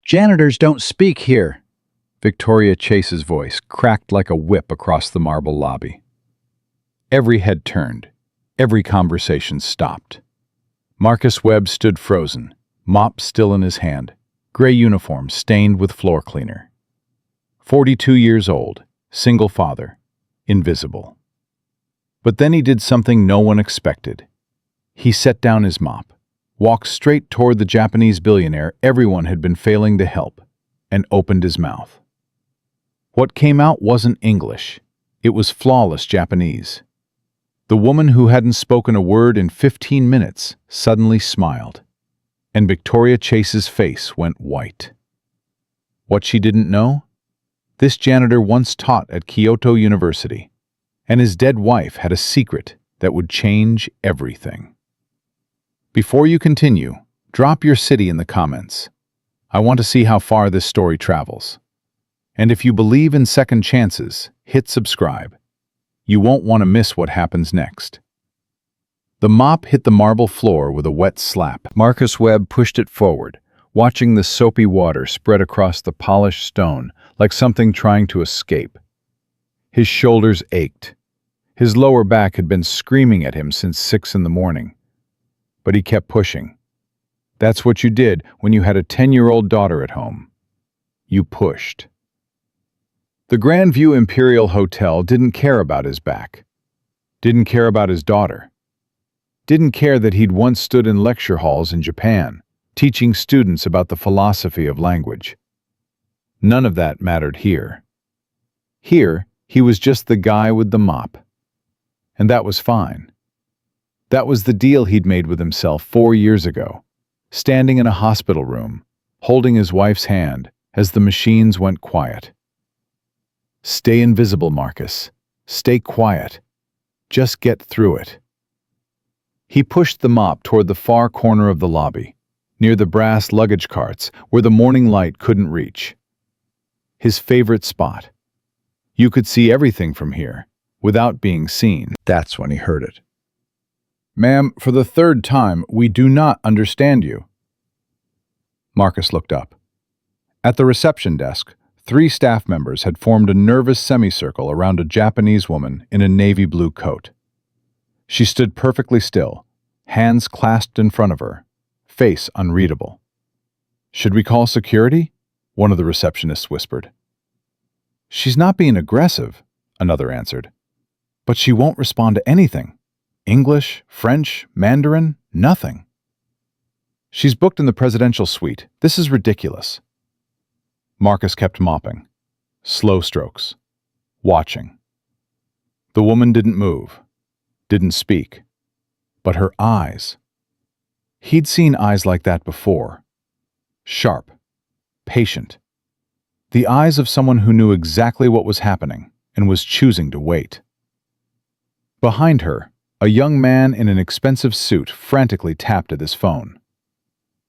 Janitors don't speak here. Victoria Chase's voice cracked like a whip across the marble lobby. Every head turned. Every conversation stopped. Marcus Webb stood frozen, mop still in his hand, gray uniform stained with floor cleaner. 42 years old, single father, invisible. But then he did something no one expected. He set down his mop, walked straight toward the Japanese billionaire everyone had been failing to help, and opened his mouth. What came out wasn't English. It was flawless Japanese. The woman who hadn't spoken a word in 15 minutes suddenly smiled, and Victoria Chase's face went white. What she didn't know? This janitor once taught at Kyoto University, and his dead wife had a secret that would change everything. Before you continue, drop your city in the comments. I want to see how far this story travels. And if you believe in second chances, hit subscribe. You won't want to miss what happens next. The mop hit the marble floor with a wet slap. Marcus Webb pushed it forward, watching the soapy water spread across the polished stone like something trying to escape. His shoulders ached. His lower back had been screaming at him since 6 in the morning. But he kept pushing. That's what you did when you had a 10-year-old daughter at home. You pushed. The Grandview Imperial Hotel didn't care about his back. Didn't care about his daughter. Didn't care that he'd once stood in lecture halls in Japan, teaching students about the philosophy of language. None of that mattered here. Here, he was just the guy with the mop. And that was fine. That was the deal he'd made with himself 4 years ago, standing in a hospital room, holding his wife's hand as the machines went quiet. Stay invisible, Marcus. Stay quiet. Just get through it. He pushed the mop toward the far corner of the lobby, near the brass luggage carts where the morning light couldn't reach. His favorite spot. You could see everything from here, without being seen. That's when he heard it. "Ma'am, for the 3rd time, we do not understand you." Marcus looked up. At the reception desk, 3 staff members had formed a nervous semicircle around a Japanese woman in a navy blue coat. She stood perfectly still, hands clasped in front of her, face unreadable. "Should we call security?" one of the receptionists whispered. "She's not being aggressive," another answered. "But she won't respond to anything. English, French, Mandarin, nothing. She's booked in the presidential suite. This is ridiculous." Marcus kept mopping. Slow strokes. Watching. The woman didn't move. Didn't speak. But her eyes. He'd seen eyes like that before. Sharp. Patient. The eyes of someone who knew exactly what was happening and was choosing to wait. Behind her, a young man in an expensive suit frantically tapped at his phone.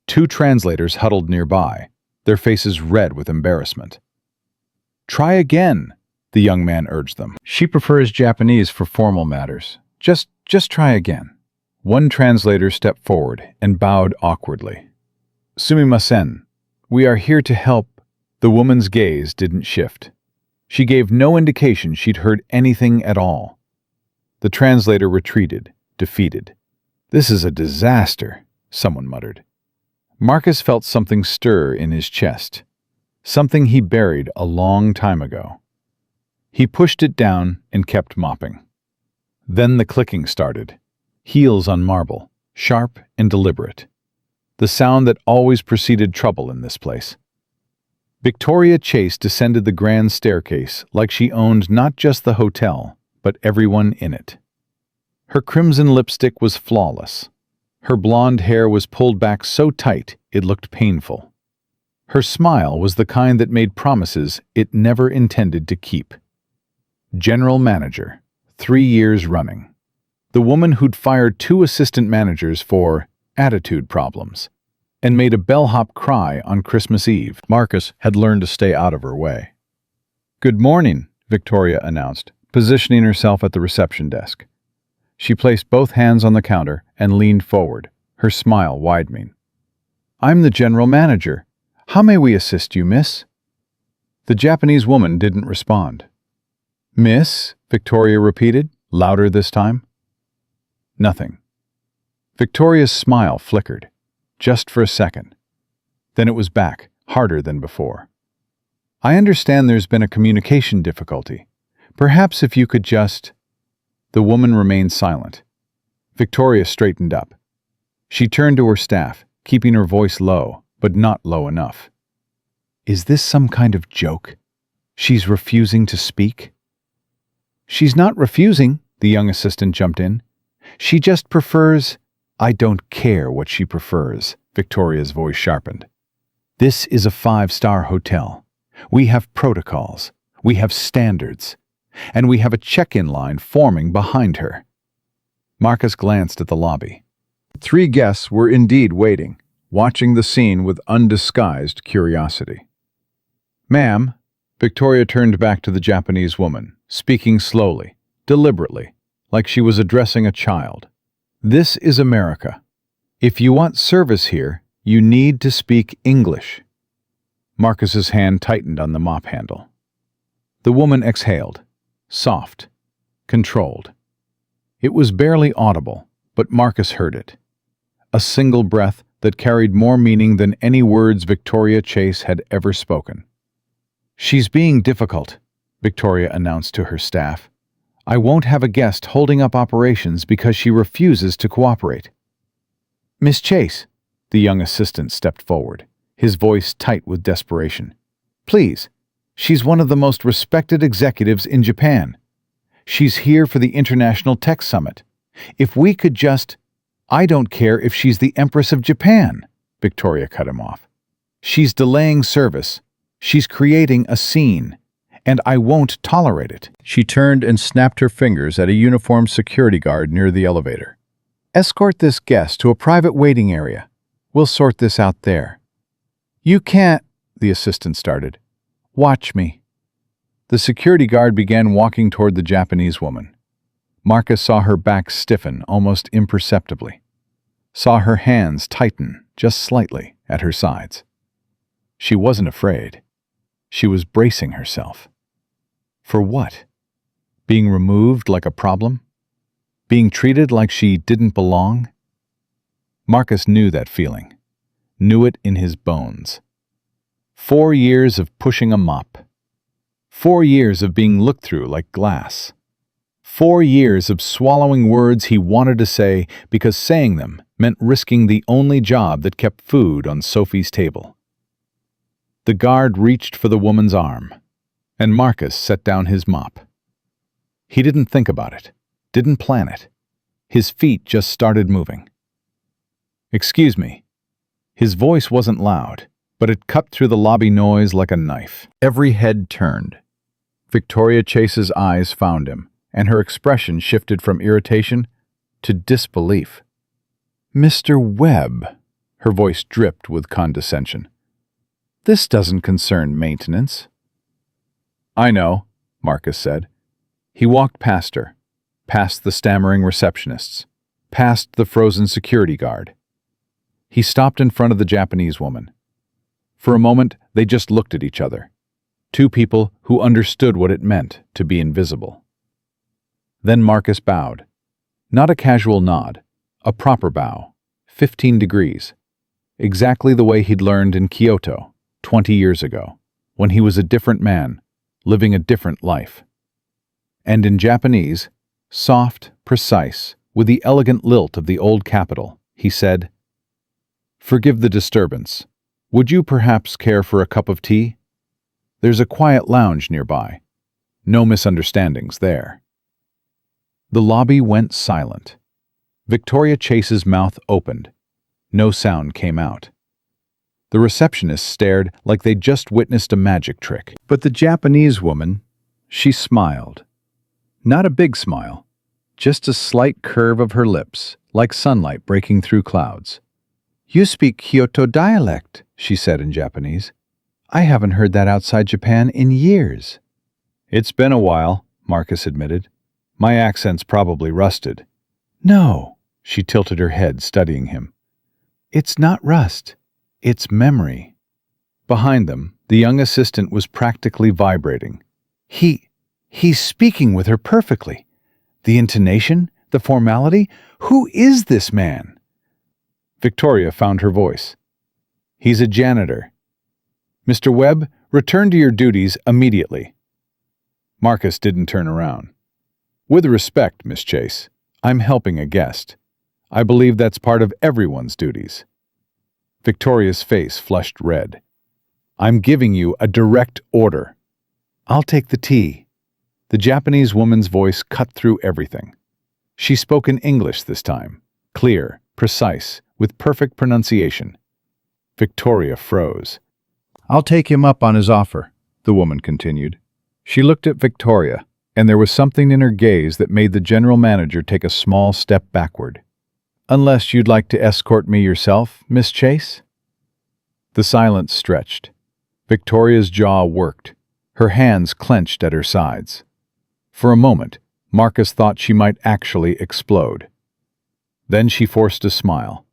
2 translators huddled nearby, their faces red with embarrassment. "Try again," the young man urged them. "She prefers Japanese for formal matters. Just try again." One translator stepped forward and bowed awkwardly. "Sumimasen, we are here to help." The woman's gaze didn't shift. She gave no indication she'd heard anything at all. The translator retreated, defeated. "This is a disaster," someone muttered. Marcus felt something stir in his chest, something he buried a long time ago. He pushed it down and kept mopping. Then the clicking started, heels on marble, sharp and deliberate. The sound that always preceded trouble in this place. Victoria Chase descended the grand staircase like she owned not just the hotel, but everyone in it. Her crimson lipstick was flawless. Her blonde hair was pulled back so tight it looked painful. Her smile was the kind that made promises it never intended to keep. General manager, 3 years running. The woman who'd fired 2 assistant managers for attitude problems and made a bellhop cry on Christmas Eve. Marcus had learned to stay out of her way. "Good morning," Victoria announced, positioning herself at the reception desk. She placed both hands on the counter and leaned forward, her smile widening. "I'm the general manager. "How may we assist you, miss?" The Japanese woman didn't respond. "Miss?" Victoria repeated, louder this time. Nothing. Victoria's smile flickered, just for a second. Then it was back, harder than before. "I understand there's been a communication difficulty. Perhaps if you could just—" The woman remained silent. Victoria straightened up. She turned to her staff, keeping her voice low, but not low enough. "Is this some kind of joke? She's refusing to speak?" "She's not refusing," the young assistant jumped in. "She just prefers—" "I don't care what she prefers," Victoria's voice sharpened. "This is a 5-star hotel. We have protocols, we have standards, and we have a check-in line forming behind her." Marcus glanced at the lobby. 3 guests were indeed waiting, watching the scene with undisguised curiosity. "Ma'am," Victoria turned back to the Japanese woman, speaking slowly, deliberately, like she was addressing a child. "This is America. If you want service here, you need to speak English." Marcus's hand tightened on the mop handle. The woman exhaled, soft, controlled. It was barely audible, but Marcus heard it. A single breath that carried more meaning than any words Victoria Chase had ever spoken. "She's being difficult," Victoria announced to her staff. "I won't have a guest holding up operations because she refuses to cooperate." "Miss Chase," the young assistant stepped forward, his voice tight with desperation. "Please, she's one of the most respected executives in Japan. She's here for the International Tech Summit. If we could just—" "I don't care if she's the Empress of Japan," Victoria cut him off. "She's delaying service. She's creating a scene, and I won't tolerate it." She turned and snapped her fingers at a uniformed security guard near the elevator. "Escort this guest to a private waiting area. We'll sort this out there." "You can't," the assistant started. "Watch me." The security guard began walking toward the Japanese woman. Marcus saw her back stiffen almost imperceptibly, saw her hands tighten just slightly at her sides. She wasn't afraid. She was bracing herself. For what? Being removed like a problem? Being treated like she didn't belong? Marcus knew that feeling, knew it in his bones. 4 years of pushing a mop. 4 years of being looked through like glass. 4 years of swallowing words he wanted to say because saying them meant risking the only job that kept food on Sophie's table. The guard reached for the woman's arm, and Marcus set down his mop. He didn't think about it, didn't plan it. His feet just started moving. "Excuse me." His voice wasn't loud, but it cut through the lobby noise like a knife. Every head turned. Victoria Chase's eyes found him, and her expression shifted from irritation to disbelief. "Mr. Webb," her voice dripped with condescension. "This doesn't concern maintenance." "I know," Marcus said. He walked past her, past the stammering receptionists, past the frozen security guard. He stopped in front of the Japanese woman. For a moment, they just looked at each other. 2 people who understood what it meant to be invisible. Then Marcus bowed. Not a casual nod, a proper bow, 15 degrees. Exactly the way he'd learned in Kyoto 20 years ago, when he was a different man, living a different life. And in Japanese, soft, precise, with the elegant lilt of the old capital, he said, "Forgive the disturbance. Would you perhaps care for a cup of tea? There's a quiet lounge nearby. No misunderstandings there." The lobby went silent. Victoria Chase's mouth opened. No sound came out. The receptionists stared like they'd just witnessed a magic trick. But the Japanese woman, she smiled. Not a big smile, just a slight curve of her lips, like sunlight breaking through clouds. "You speak Kyoto dialect," she said in Japanese. "I haven't heard that outside Japan in years." "It's been a while," Marcus admitted. "My accent's probably rusted." "No," she tilted her head, studying him. "It's not rust. It's memory. Behind them, the young assistant was practically vibrating. He's speaking with her perfectly. The intonation, the formality, who is this man? Victoria found her voice. He's a janitor. Mr. Webb, return to your duties immediately. Marcus didn't turn around. With respect, Miss Chase, I'm helping a guest. I believe that's part of everyone's duties. Victoria's face flushed red. I'm giving you a direct order. I'll take the tea. The Japanese woman's voice cut through everything. She spoke in English this time, clear, precise, with perfect pronunciation. Victoria froze. I'll take him up on his offer, the woman continued. She looked at Victoria, and there was something in her gaze that made the general manager take a small step backward. Unless you'd like to escort me yourself, Miss Chase? The silence stretched. Victoria's jaw worked, her hands clenched at her sides. For a moment, Marcus thought she might actually explode. Then she forced a smile,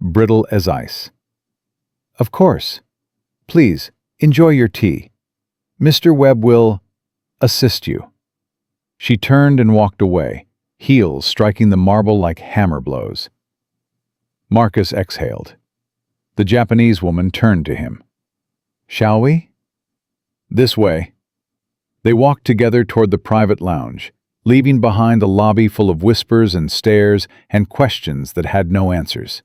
brittle as ice. Of course. Please, enjoy your tea. Mr. Webb will assist you. She turned and walked away, heels striking the marble like hammer blows. Marcus exhaled. The Japanese woman turned to him. Shall we? This way. They walked together toward the private lounge, leaving behind a lobby full of whispers and stares and questions that had no answers.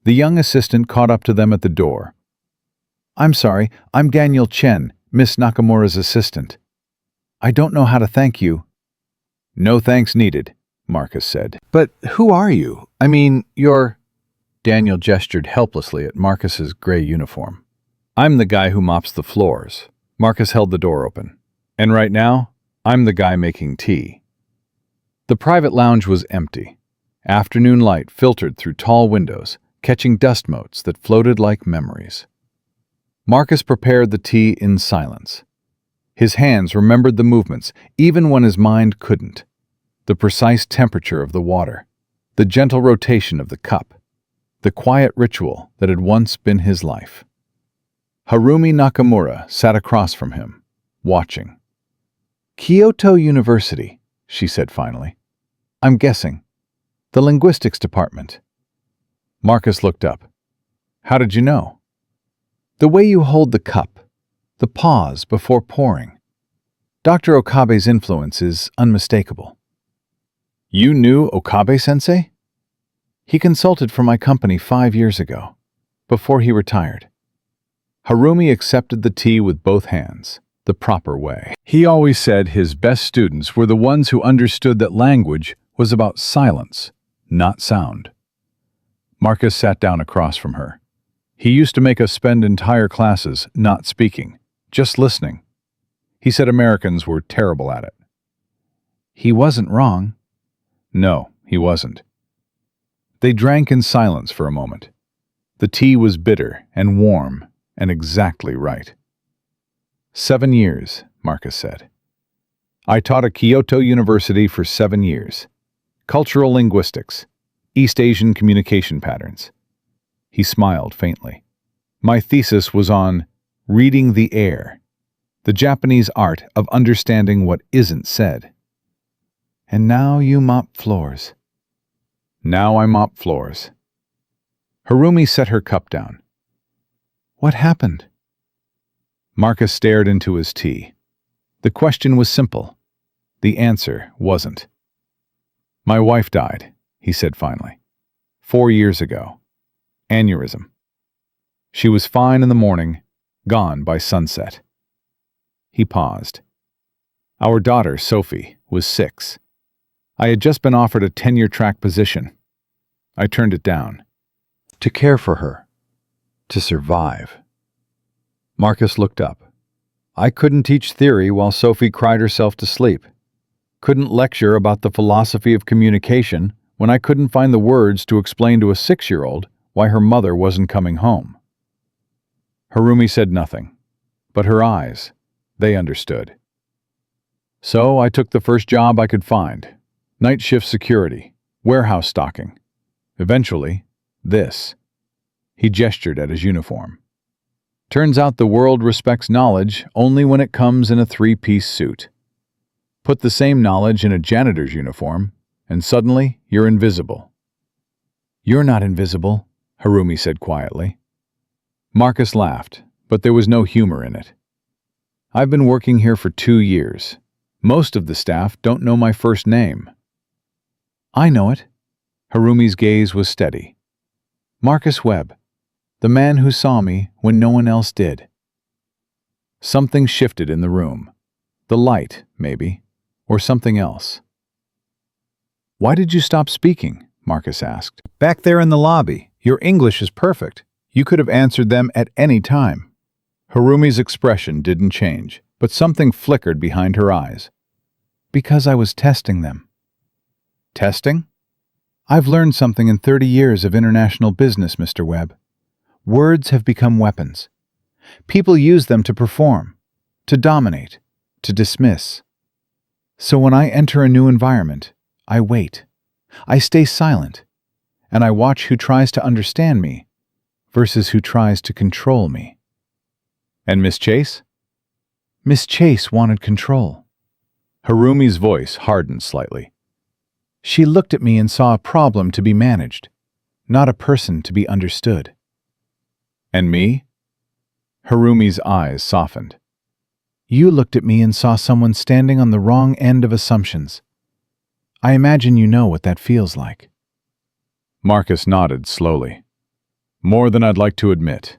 The young assistant caught up to them at the door. I'm sorry, I'm Daniel Chen, Miss Nakamura's assistant. I don't know how to thank you. No thanks needed, Marcus said. But who are you? I mean, you're... Daniel gestured helplessly at Marcus's gray uniform. I'm the guy who mops the floors. Marcus held the door open. And right now, I'm the guy making tea. The private lounge was empty. Afternoon light filtered through tall windows, catching dust motes that floated like memories. Marcus prepared the tea in silence. His hands remembered the movements, even when his mind couldn't. The precise temperature of the water, the gentle rotation of the cup, the quiet ritual that had once been his life. Harumi Nakamura sat across from him, watching. Kyoto University, she said finally. I'm guessing. The linguistics department. Marcus looked up. How did you know? The way you hold the cup, the pause before pouring. Dr. Okabe's influence is unmistakable. You knew Okabe-sensei? He consulted for my company 5 years ago, before he retired. Harumi accepted the tea with both hands, the proper way. He always said his best students were the ones who understood that language was about silence, not sound. Marcus sat down across from her. He used to make us spend entire classes not speaking, just listening. He said Americans were terrible at it. He wasn't wrong. No, he wasn't. They drank in silence for a moment. The tea was bitter and warm and exactly right. 7 years, Marcus said. I taught at Kyoto University for 7 years. Cultural linguistics, East Asian communication patterns. He smiled faintly. My thesis was on reading the air, the Japanese art of understanding what isn't said. And now you mop floors. Now I mop floors. Harumi set her cup down. What happened? Marcus stared into his tea. The question was simple. The answer wasn't. My wife died, he said finally. 4 years ago. Aneurysm. She was fine in the morning, gone by sunset. He paused. Our daughter, Sophie, was 6. I had just been offered a tenure-track position. I turned it down. To care for her. To survive. Marcus looked up. I couldn't teach theory while Sophie cried herself to sleep. Couldn't lecture about the philosophy of communication when I couldn't find the words to explain to a 6-year-old why her mother wasn't coming home. Harumi said nothing, but her eyes, they understood. So I took the first job I could find, night shift security, warehouse stocking. Eventually, this. He gestured at his uniform. Turns out the world respects knowledge only when it comes in a three-piece suit. Put the same knowledge in a janitor's uniform, and suddenly you're invisible. "You're not invisible," Harumi said quietly. Marcus laughed, but there was no humor in it. "I've been working here for 2 years. Most of the staff don't know my first name." "I know it." Harumi's gaze was steady. "Marcus Webb, the man who saw me when no one else did." Something shifted in the room. The light, maybe, or something else. "Why did you stop speaking?" Marcus asked. "Back there in the lobby, your English is perfect. You could have answered them at any time." Harumi's expression didn't change, but something flickered behind her eyes. "Because I was testing them." "Testing?" "I've learned something in 30 years of international business, Mr. Webb. Words have become weapons. People use them to perform, to dominate, to dismiss. So when I enter a new environment, I wait. I stay silent, and I watch who tries to understand me versus who tries to control me." "And Miss Chase?" "Miss Chase wanted control." Harumi's voice hardened slightly. "She looked at me and saw a problem to be managed, not a person to be understood." "And me?" Harumi's eyes softened. "You looked at me and saw someone standing on the wrong end of assumptions. I imagine you know what that feels like." Marcus nodded slowly. "More than I'd like to admit."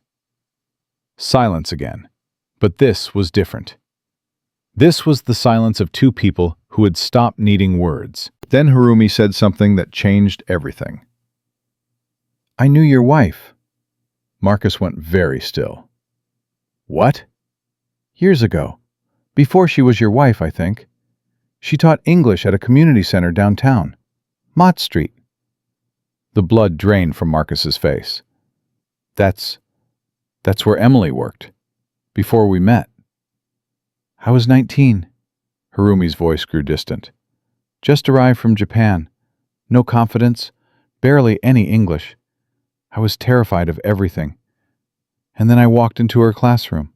Silence again, but this was different. This was the silence of two people who had stopped needing words. Then Harumi said something that changed everything. "I knew your wife." Marcus went very still. "What?" "Years ago. Before she was your wife, I think. She taught English at a community center downtown. Mott Street." The blood drained from Marcus's face. That's where Emily worked. Before we met." "I was 19. Harumi's voice grew distant. "Just arrived from Japan. No confidence, barely any English. I was terrified of everything. And then I walked into her classroom."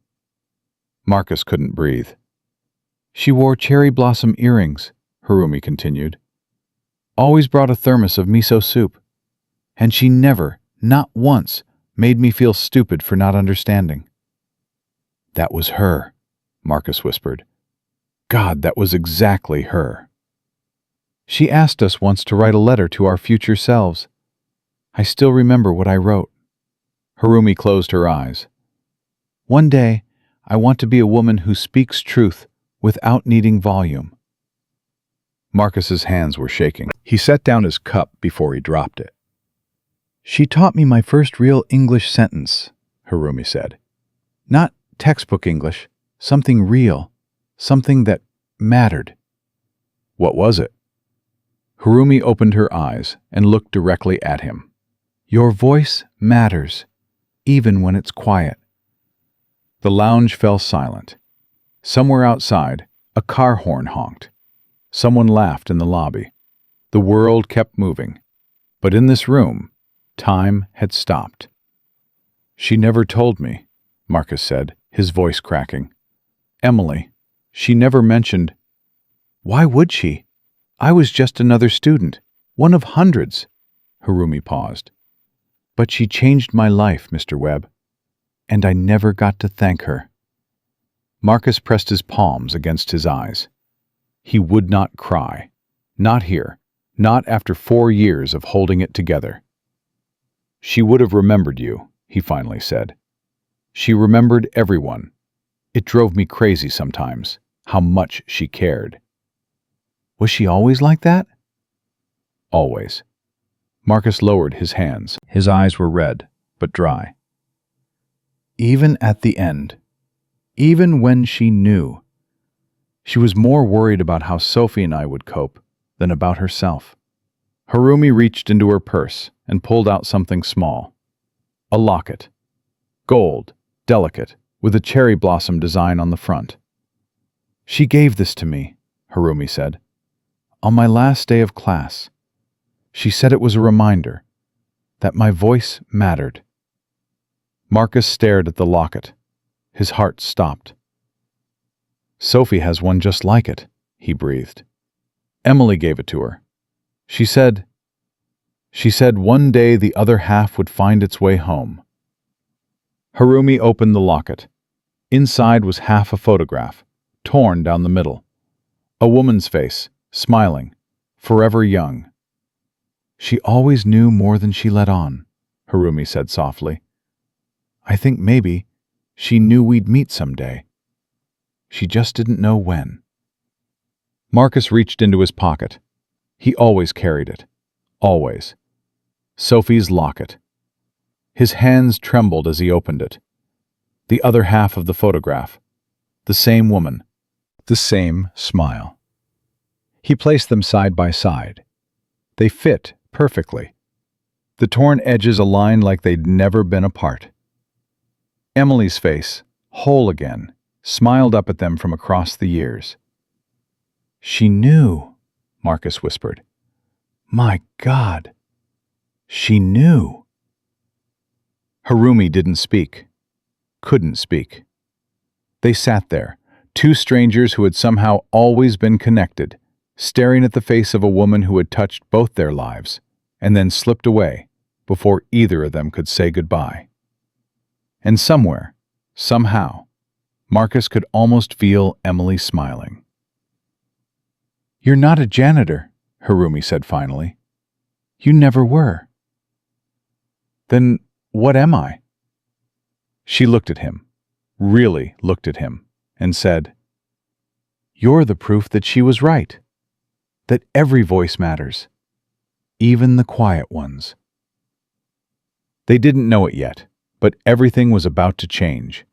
Marcus couldn't breathe. "She wore cherry blossom earrings," Harumi continued. "Always brought a thermos of miso soup. And she never, not once, made me feel stupid for not understanding." "That was her," Marcus whispered. "God, that was exactly her." "She asked us once to write a letter to our future selves. I still remember what I wrote." Harumi closed her eyes. "One day, I want to be a woman who speaks truth without needing volume." Marcus's hands were shaking. He set down his cup before he dropped it. "She taught me my first real English sentence," Harumi said. "Not textbook English, something real, something that mattered." "What was it?" Harumi opened her eyes and looked directly at him. "Your voice matters, even when it's quiet." The lounge fell silent. Somewhere outside, a car horn honked. Someone laughed in the lobby. The world kept moving. But in this room, time had stopped. "She never told me," Marcus said, his voice cracking. "Emily, she never mentioned—" "Why would she? I was just another student, one of hundreds." Harumi paused. "But she changed my life, Mr. Webb, and I never got to thank her." Marcus pressed his palms against his eyes. He would not cry. Not here. Not after 4 years of holding it together. "She would have remembered you," he finally said. "She remembered everyone. It drove me crazy sometimes, how much she cared." "Was she always like that?" "Always." Marcus lowered his hands. His eyes were red, but dry. "Even at the end. Even when she knew. She was more worried about how Sophie and I would cope than about herself." Harumi reached into her purse and pulled out something small. A locket. Gold, delicate, with a cherry blossom design on the front. "She gave this to me," Harumi said, "on my last day of class. She said it was a reminder that my voice mattered." Marcus stared at the locket, His heart stopped. "Sophie has one just like it," he breathed. "Emily gave it to her. She said one day the other half would find its way home." Harumi opened the locket. Inside was half a photograph, torn down the middle. A woman's face, smiling, forever young. "She always knew more than she let on," Harumi said softly. "I think maybe she knew we'd meet someday. She just didn't know when." Marcus reached into his pocket. He always carried it. Always. Sophie's locket. His hands trembled as he opened it. The other half of the photograph. The same woman. The same smile. He placed them side by side. They fit perfectly. The torn edges aligned like they'd never been apart. Emily's face, whole again, smiled up at them from across the years. "She knew," Marcus whispered. "My God, she knew." Harumi didn't speak. Couldn't speak. They sat there, two strangers who had somehow always been connected, staring at the face of a woman who had touched both their lives, and then slipped away before either of them could say goodbye. And somewhere, somehow, Marcus could almost feel Emily smiling. "You're not a janitor," Harumi said finally. "You never were." "Then what am I?" She looked at him, really looked at him, and said, "You're the proof that she was right, that every voice matters, even the quiet ones." They didn't know it yet, but everything was about to change.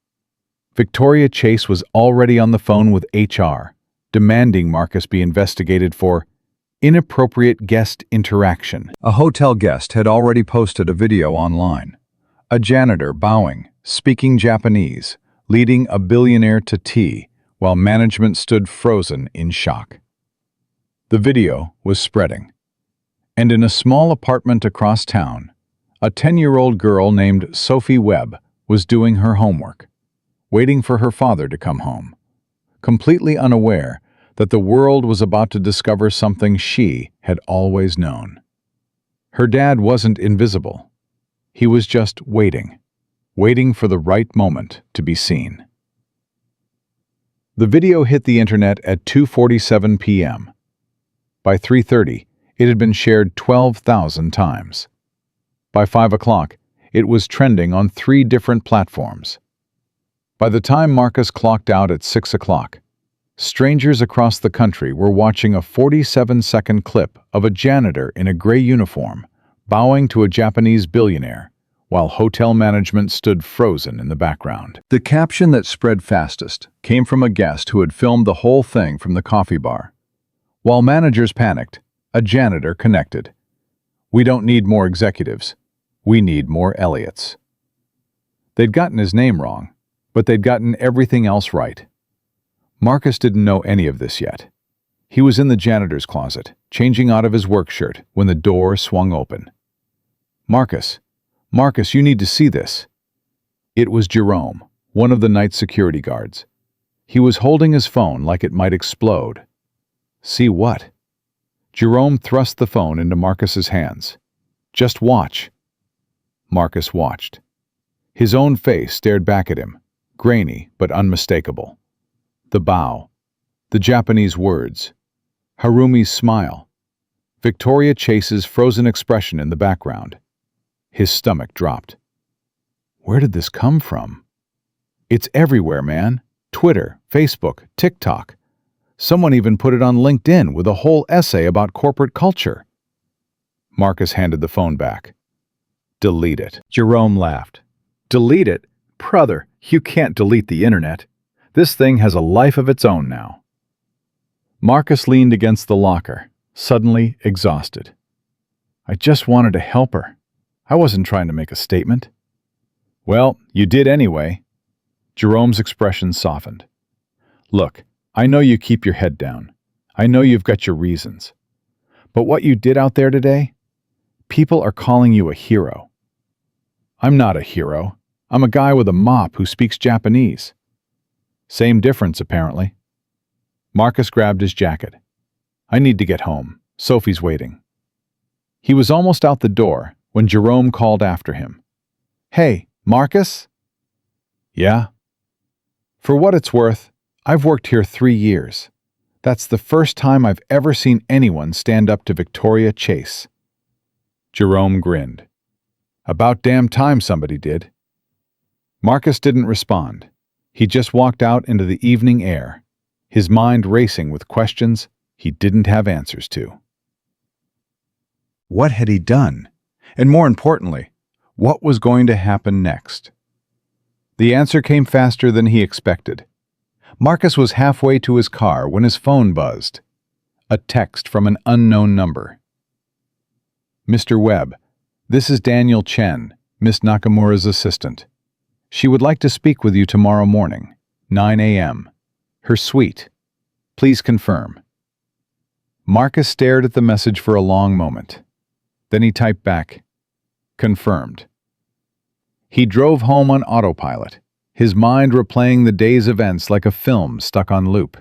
Victoria Chase was already on the phone with HR, demanding Marcus be investigated for inappropriate guest interaction. A hotel guest had already posted a video online. A janitor bowing, speaking Japanese, leading a billionaire to tea, while management stood frozen in shock. The video was spreading. And in a small apartment across town, a 10-year-old girl named Sophie Webb was doing her homework, waiting for her father to come home, completely unaware that the world was about to discover something she had always known. Her dad wasn't invisible. He was just waiting for the right moment to be seen. The video hit the internet at 2:47 p.m. By 3:30, it had been shared 12,000 times. By 5 o'clock, it was trending on 3 different platforms. By the time Marcus clocked out at 6 o'clock, strangers across the country were watching a 47-second clip of a janitor in a gray uniform bowing to a Japanese billionaire, while hotel management stood frozen in the background. The caption that spread fastest came from a guest who had filmed the whole thing from the coffee bar. While managers panicked, a janitor connected. "We don't need more executives. We need more Elliots." They'd gotten his name wrong, but they'd gotten everything else right. Marcus didn't know any of this yet. He was in the janitor's closet, changing out of his work shirt when the door swung open. Marcus, you need to see this." It was Jerome, one of the night security guards. He was holding his phone like it might explode. "See what?" Jerome thrust the phone into Marcus's hands. "Just watch." Marcus watched. His own face stared back at him, grainy but unmistakable. The bow, the Japanese words, Harumi's smile, Victoria Chase's frozen expression in the background. His stomach dropped. Where did this come from? It's everywhere, man. Twitter, Facebook, TikTok. Someone even put it on LinkedIn with a whole essay about corporate culture. Marcus handed the phone back. Delete it. Jerome laughed. Delete it? Brother, you can't delete the internet. This thing has a life of its own now. Marcus leaned against the locker, suddenly exhausted. I just wanted to help her. I wasn't trying to make a statement. Well, you did anyway. Jerome's expression softened. Look, I know you keep your head down. I know you've got your reasons. But what you did out there today, people are calling you a hero. I'm not a hero. I'm a guy with a mop who speaks Japanese. Same difference, apparently. Marcus grabbed his jacket. I need to get home. Sophie's waiting. He was almost out the door when Jerome called after him. Hey, Marcus? Yeah? For what it's worth, I've worked here 3 years. That's the first time I've ever seen anyone stand up to Victoria Chase. Jerome grinned. About damn time somebody did. Marcus didn't respond. He just walked out into the evening air, his mind racing with questions he didn't have answers to. What had he done? And more importantly, what was going to happen next? The answer came faster than he expected. Marcus was halfway to his car when his phone buzzed. A text from an unknown number. Mr. Webb, this is Daniel Chen, Miss Nakamura's assistant. She would like to speak with you tomorrow morning, 9 a.m. Her suite. Please confirm. Marcus stared at the message for a long moment. Then he typed back, confirmed. He drove home on autopilot, his mind replaying the day's events like a film stuck on loop.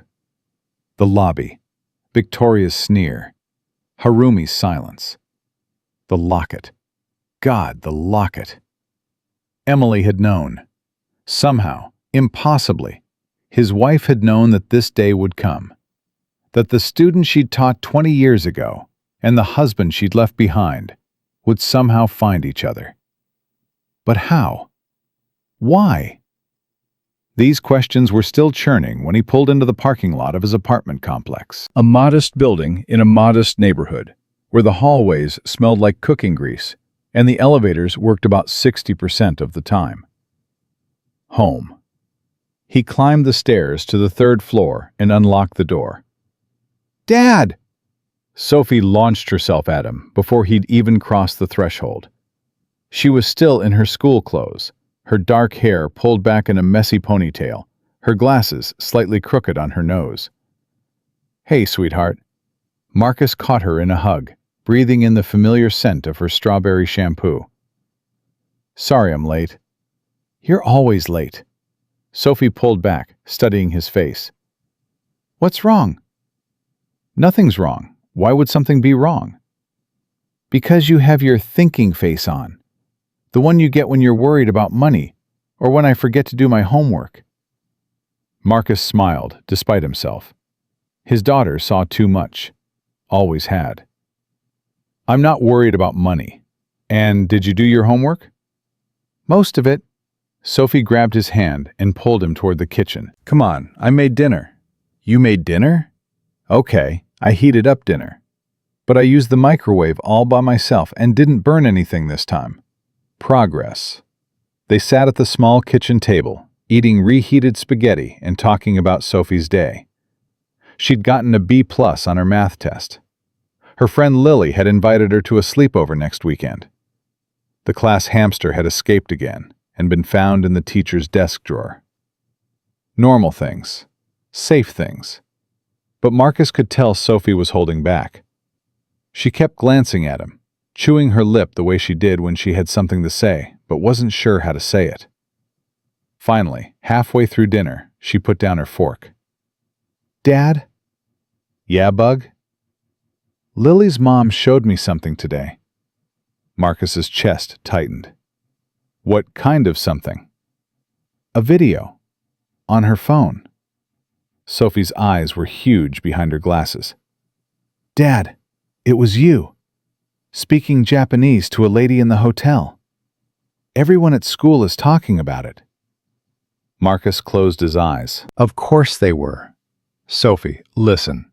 The lobby, Victoria's sneer, Harumi's silence. The locket. God, the locket. Emily had known. Somehow, impossibly, his wife had known that this day would come. That the student she'd taught 20 years ago and the husband she'd left behind would somehow find each other. But how? Why? These questions were still churning when he pulled into the parking lot of his apartment complex. A modest building in a modest neighborhood, where the hallways smelled like cooking grease and the elevators worked about 60% of the time. Home. He climbed the stairs to the 3rd floor and unlocked the door. Dad! Sophie launched herself at him before he'd even crossed the threshold. She was still in her school clothes, her dark hair pulled back in a messy ponytail, her glasses slightly crooked on her nose. Hey, sweetheart. Marcus caught her in a hug, breathing in the familiar scent of her strawberry shampoo. Sorry I'm late. You're always late. Sophie pulled back, studying his face. What's wrong? Nothing's wrong. Why would something be wrong? Because you have your thinking face on. The one you get when you're worried about money, or when I forget to do my homework. Marcus smiled, despite himself. His daughter saw too much. Always had. I'm not worried about money. And did you do your homework? Most of it. Sophie grabbed his hand and pulled him toward the kitchen. Come on, I made dinner. You made dinner? Okay, I heated up dinner. But I used the microwave all by myself and didn't burn anything this time. Progress. They sat at the small kitchen table, eating reheated spaghetti and talking about Sophie's day. She'd gotten a B+ on her math test. Her friend Lily had invited her to a sleepover next weekend. The class hamster had escaped again and been found in the teacher's desk drawer. Normal things. Safe things. But Marcus could tell Sophie was holding back. She kept glancing at him, chewing her lip the way she did when she had something to say, but wasn't sure how to say it. Finally, halfway through dinner, she put down her fork. Dad? Yeah, Bug? Lily's mom showed me something today. Marcus's chest tightened. What kind of something? A video. On her phone. Sophie's eyes were huge behind her glasses. Dad, it was you. Speaking Japanese to a lady in the hotel. Everyone at school is talking about it. Marcus closed his eyes. Of course they were. Sophie, listen.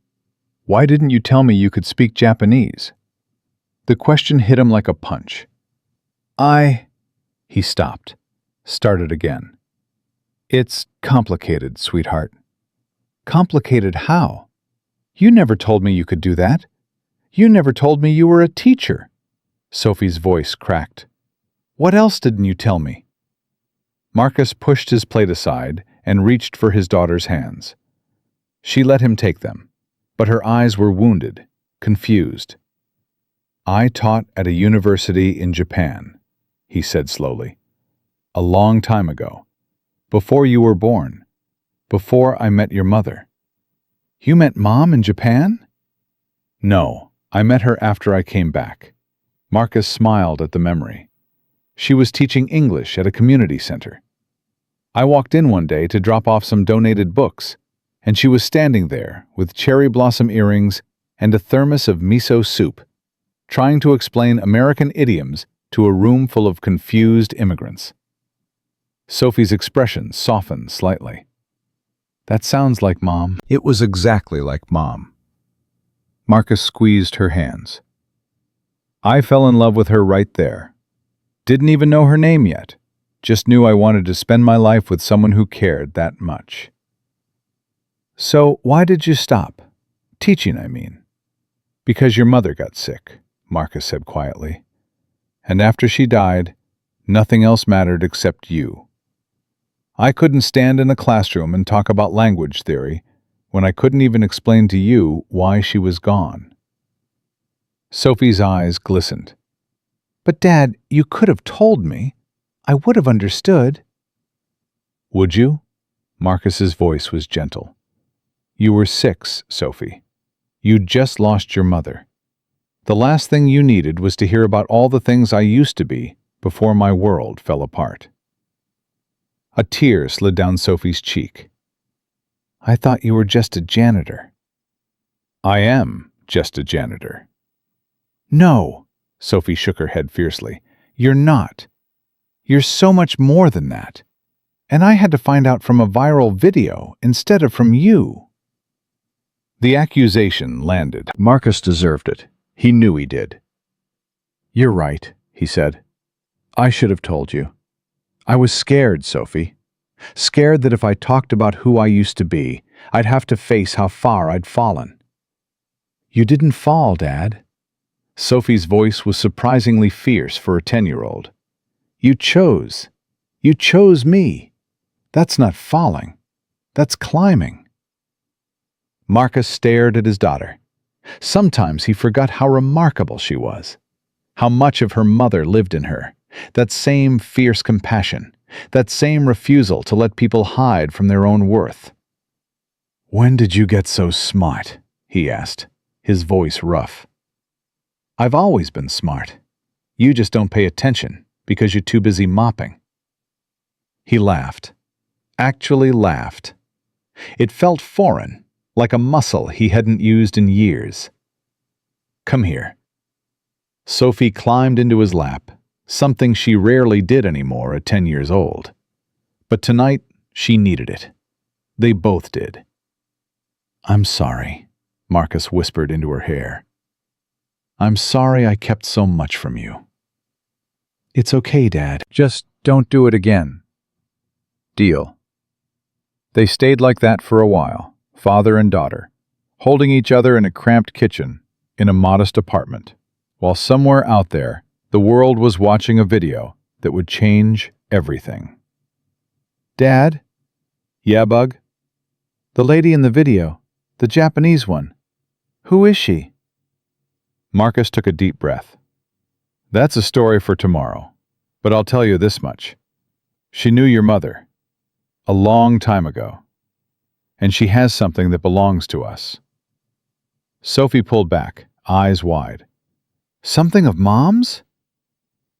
Why didn't you tell me you could speak Japanese? The question hit him like a punch. He stopped, started again. It's complicated, sweetheart. Complicated how? You never told me you could do that. You never told me you were a teacher. Sophie's voice cracked. What else didn't you tell me? Marcus pushed his plate aside and reached for his daughter's hands. She let him take them, but her eyes were wounded, confused. I taught at a university in Japan, he said slowly. A long time ago. Before you were born. Before I met your mother. You met Mom in Japan? No, I met her after I came back. Marcus smiled at the memory. She was teaching English at a community center. I walked in one day to drop off some donated books, and she was standing there with cherry blossom earrings and a thermos of miso soup, trying to explain American idioms to a room full of confused immigrants. Sophie's expression softened slightly. That sounds like Mom. It was exactly like Mom. Marcus squeezed her hands. I fell in love with her right there. Didn't even know her name yet. Just knew I wanted to spend my life with someone who cared that much. So why did you stop? Teaching, I mean. Because your mother got sick, Marcus said quietly. And after she died, nothing else mattered except you. I couldn't stand in a classroom and talk about language theory when I couldn't even explain to you why she was gone. Sophie's eyes glistened. But Dad, you could have told me. I would have understood. Would you? Marcus's voice was gentle. You were 6, Sophie. You'd just lost your mother. The last thing you needed was to hear about all the things I used to be before my world fell apart. A tear slid down Sophie's cheek. I thought you were just a janitor. I am just a janitor. No, Sophie shook her head fiercely. You're not. You're so much more than that. And I had to find out from a viral video instead of from you. The accusation landed. Marcus deserved it. He knew he did. You're right, he said. I should have told you. I was scared, Sophie. Scared that if I talked about who I used to be, I'd have to face how far I'd fallen. You didn't fall, Dad. Sophie's voice was surprisingly fierce for a 10-year-old. You chose. You chose me. That's not falling. That's climbing. Marcus stared at his daughter. Sometimes he forgot how remarkable she was, how much of her mother lived in her, that same fierce compassion, that same refusal to let people hide from their own worth. When did you get so smart? He asked, his voice rough. I've always been smart. You just don't pay attention because you're too busy mopping. He laughed, actually laughed. It felt foreign, like a muscle he hadn't used in years. Come here. Sophie climbed into his lap, something she rarely did anymore at 10 years old. But tonight, she needed it. They both did. I'm sorry, Marcus whispered into her hair. I'm sorry I kept so much from you. It's okay, Dad. Just don't do it again. Deal. They stayed like that for a while, father and daughter, holding each other in a cramped kitchen in a modest apartment, while somewhere out there, the world was watching a video that would change everything. Dad? Yeah, Bug? The lady in the video, the Japanese one. Who is she? Marcus took a deep breath. That's a story for tomorrow, but I'll tell you this much. She knew your mother, a long time ago, and she has something that belongs to us. Sophie pulled back, eyes wide. Something of Mom's?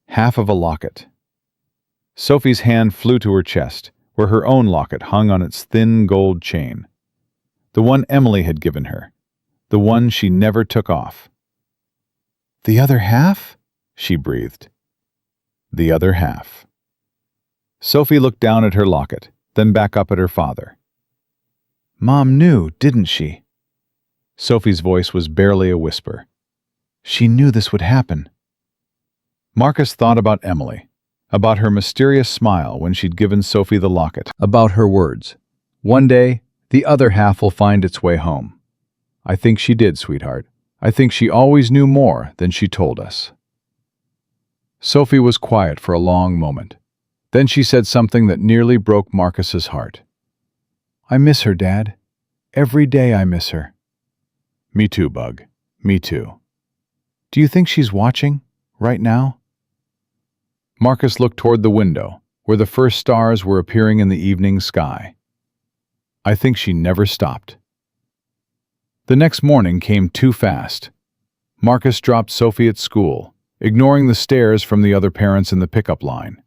Half of a locket. Sophie's hand flew to her chest, where her own locket hung on its thin gold chain. The one Emily had given her, the one she never took off. The other half? She breathed. The other half. Sophie looked down at her locket, then back up at her father. Mom knew, didn't she? Sophie's voice was barely a whisper. She knew this would happen. Marcus thought about Emily, about her mysterious smile when she'd given Sophie the locket, about her words. One day, the other half will find its way home. I think she did, sweetheart. I think she always knew more than she told us. Sophie was quiet for a long moment. Then she said something that nearly broke Marcus's heart. I miss her, Dad. Every day I miss her. Me too, Bug. Me too. Do you think she's watching, right now? Marcus looked toward the window, where the first stars were appearing in the evening sky. I think she never stopped. The next morning came too fast. Marcus dropped Sophie at school, ignoring the stares from the other parents in the pickup line.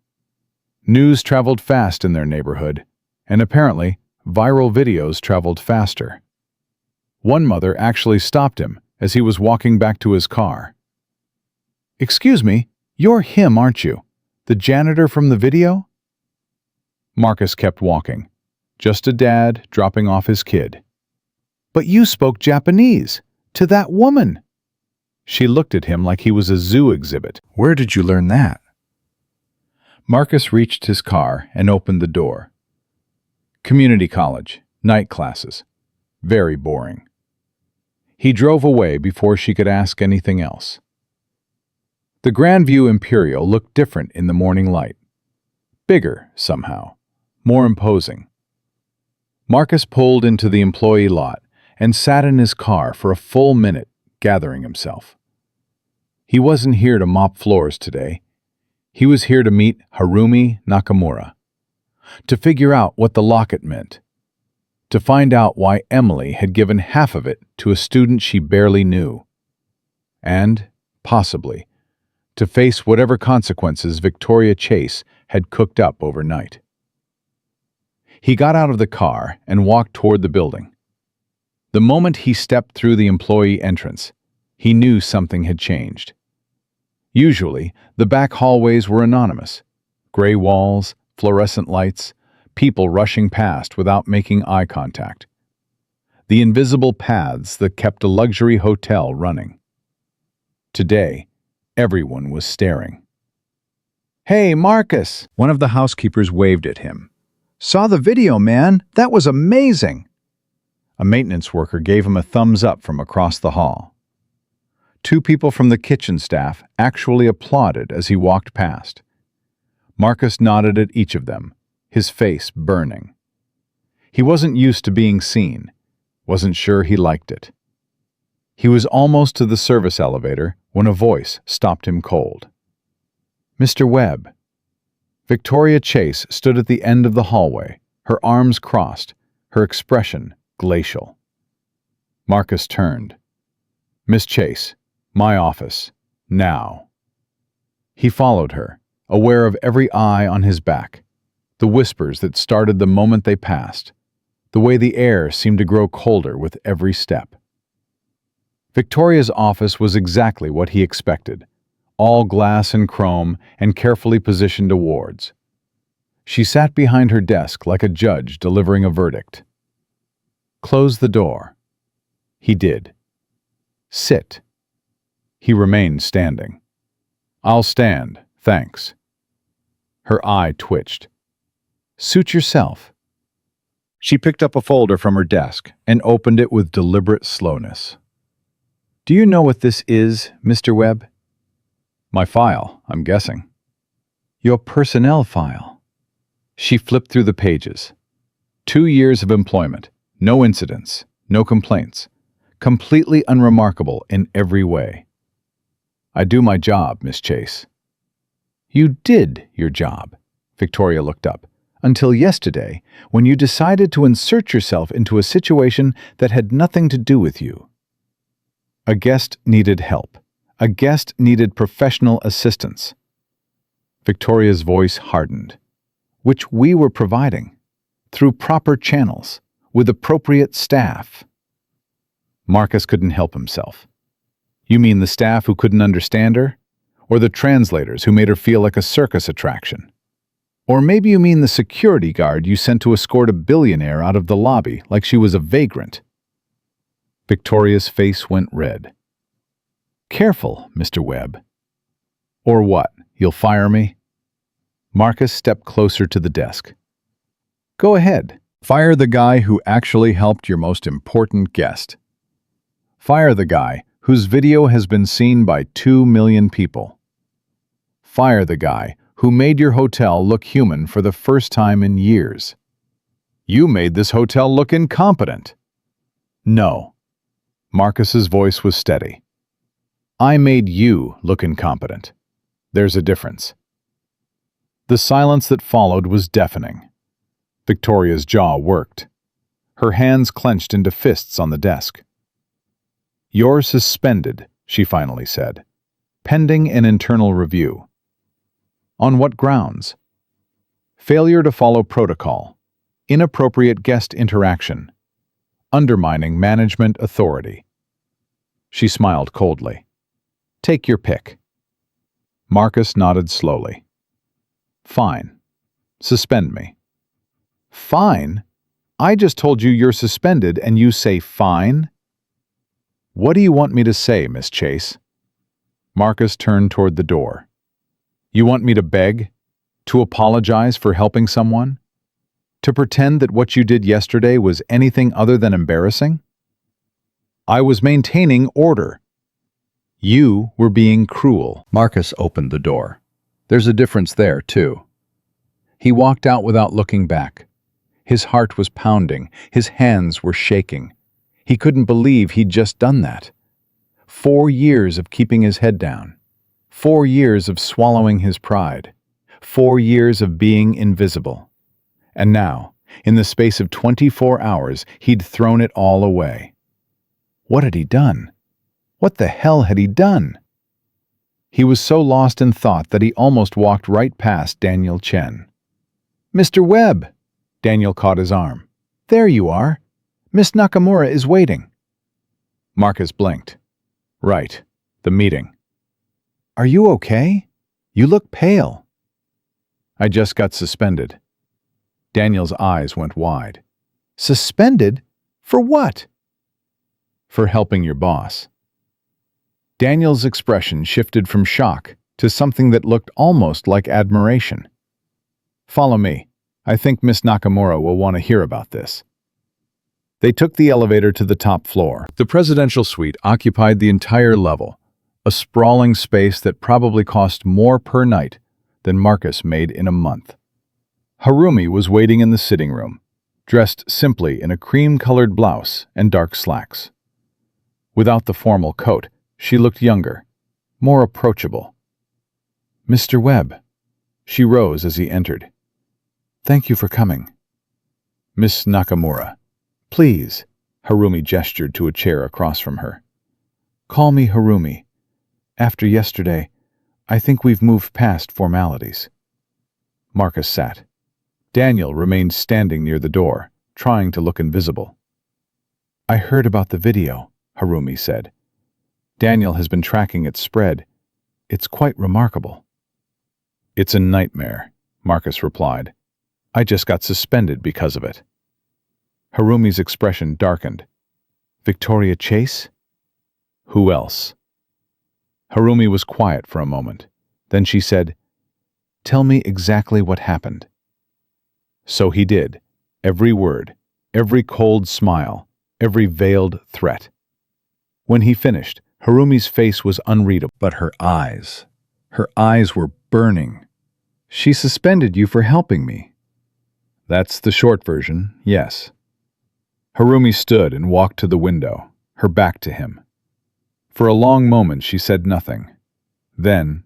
News traveled fast in their neighborhood, and apparently, viral videos traveled faster. One mother actually stopped him as he was walking back to his car. "Excuse me, you're him, aren't you? The janitor from the video?" Marcus kept walking. Just a dad dropping off his kid. "But you spoke Japanese to that woman." She looked at him like he was a zoo exhibit. "Where did you learn that?" Marcus reached his car and opened the door. Community college, night classes. Very boring. He drove away before she could ask anything else. The Grandview Imperial looked different in the morning light. Bigger, somehow. More imposing. Marcus pulled into the employee lot and sat in his car for a full minute, gathering himself. He wasn't here to mop floors today. He was here to meet Harumi Nakamura, to figure out what the locket meant, to find out why Emily had given half of it to a student she barely knew, and, possibly, to face whatever consequences Victoria Chase had cooked up overnight. He got out of the car and walked toward the building. The moment he stepped through the employee entrance, he knew something had changed. Usually, the back hallways were anonymous. Gray walls, fluorescent lights, people rushing past without making eye contact. The invisible paths that kept a luxury hotel running. Today, everyone was staring. "Hey, Marcus!" One of the housekeepers waved at him. "Saw the video, man! That was amazing!" A maintenance worker gave him a thumbs up from across the hall. Two people from the kitchen staff actually applauded as he walked past. Marcus nodded at each of them, his face burning. He wasn't used to being seen, wasn't sure he liked it. He was almost to the service elevator when a voice stopped him cold. "Mr. Webb." Victoria Chase stood at the end of the hallway, her arms crossed, her expression glacial. Marcus turned. "Miss Chase, my office, now." He followed her, aware of every eye on his back, the whispers that started the moment they passed, the way the air seemed to grow colder with every step. Victoria's office was exactly what he expected, all glass and chrome and carefully positioned awards. She sat behind her desk like a judge delivering a verdict. "Close the door." He did. "Sit." He remained standing. "I'll stand, thanks." Her eye twitched. "Suit yourself." She picked up a folder from her desk and opened it with deliberate slowness. "Do you know what this is, Mr. Webb?" "My file, I'm guessing." "Your personnel file." She flipped through the pages. 2 years of employment, no incidents, no complaints, completely unremarkable in every way. "I do my job, Miss Chase." "You did your job," Victoria looked up, "until yesterday, when you decided to insert yourself into a situation that had nothing to do with you." A guest needed help. A guest needed professional assistance. Victoria's voice hardened. "Which we were providing, through proper channels, with appropriate staff." Marcus couldn't help himself. "You mean the staff who couldn't understand her? Or the translators who made her feel like a circus attraction? Or maybe you mean the security guard you sent to escort a billionaire out of the lobby like she was a vagrant?" Victoria's face went red. "Careful, Mr. Webb." "Or what? You'll fire me?" Marcus stepped closer to the desk. "Go ahead. Fire the guy who actually helped your most important guest. Fire the guy whose video has been seen by 2 million people. Fire the guy who made your hotel look human for the first time in years. You made this hotel look incompetent." "No." Marcus's voice was steady. "I made you look incompetent. There's a difference." The silence that followed was deafening. Victoria's jaw worked. her hands clenched into fists on the desk. "You're suspended," she finally said, "pending an internal review." "On what grounds?" "Failure to follow protocol, inappropriate guest interaction, undermining management authority." She smiled coldly. "Take your pick." Marcus nodded slowly. "Fine. Suspend me." "Fine? I just told you you're suspended and you say fine?" "What do you want me to say, Miss Chase?" Marcus turned toward the door. "You want me to beg? To apologize for helping someone? To pretend that what you did yesterday was anything other than embarrassing?" "I was maintaining order." "You were being cruel." Marcus opened the door. "There's a difference there, too." He walked out without looking back. His heart was pounding. His hands were shaking. He couldn't believe he'd just done that. 4 years of keeping his head down. 4 years of swallowing his pride. 4 years of being invisible. And now, in the space of 24 hours, he'd thrown it all away. What had he done? What the hell had he done? He was so lost in thought that he almost walked right past Daniel Chen. "Mr. Webb!" Daniel caught his arm. "There you are. Miss Nakamura is waiting." Marcus blinked. "Right. The meeting." "Are you okay? You look pale." "I just got suspended." Daniel's eyes went wide. "Suspended? For what?" "For helping your boss." Daniel's expression shifted from shock to something that looked almost like admiration. "Follow me. I think Miss Nakamura will want to hear about this." They took the elevator to the top floor. The presidential suite occupied the entire level, a sprawling space that probably cost more per night than Marcus made in a month. Harumi was waiting in the sitting room, dressed simply in a cream-colored blouse and dark slacks. Without the formal coat, she looked younger, more approachable. "Mr. Webb." She rose as he entered. "Thank you for coming." "Miss Nakamura." "Please." Harumi gestured to a chair across from her. "Call me Harumi. After yesterday, I think we've moved past formalities." Marcus sat. Daniel remained standing near the door, trying to look invisible. "I heard about the video," Harumi said. "Daniel has been tracking its spread. It's quite remarkable." "It's a nightmare," Marcus replied. "I just got suspended because of it." Harumi's expression darkened. "Victoria Chase?" "Who else?" Harumi was quiet for a moment. Then she said, "Tell me exactly what happened." So he did. Every word, every cold smile, every veiled threat. When he finished, Harumi's face was unreadable, but her eyes were burning. "She suspended you for helping me." "That's the short version, yes." Harumi stood and walked to the window, her back to him. For a long moment she said nothing. Then,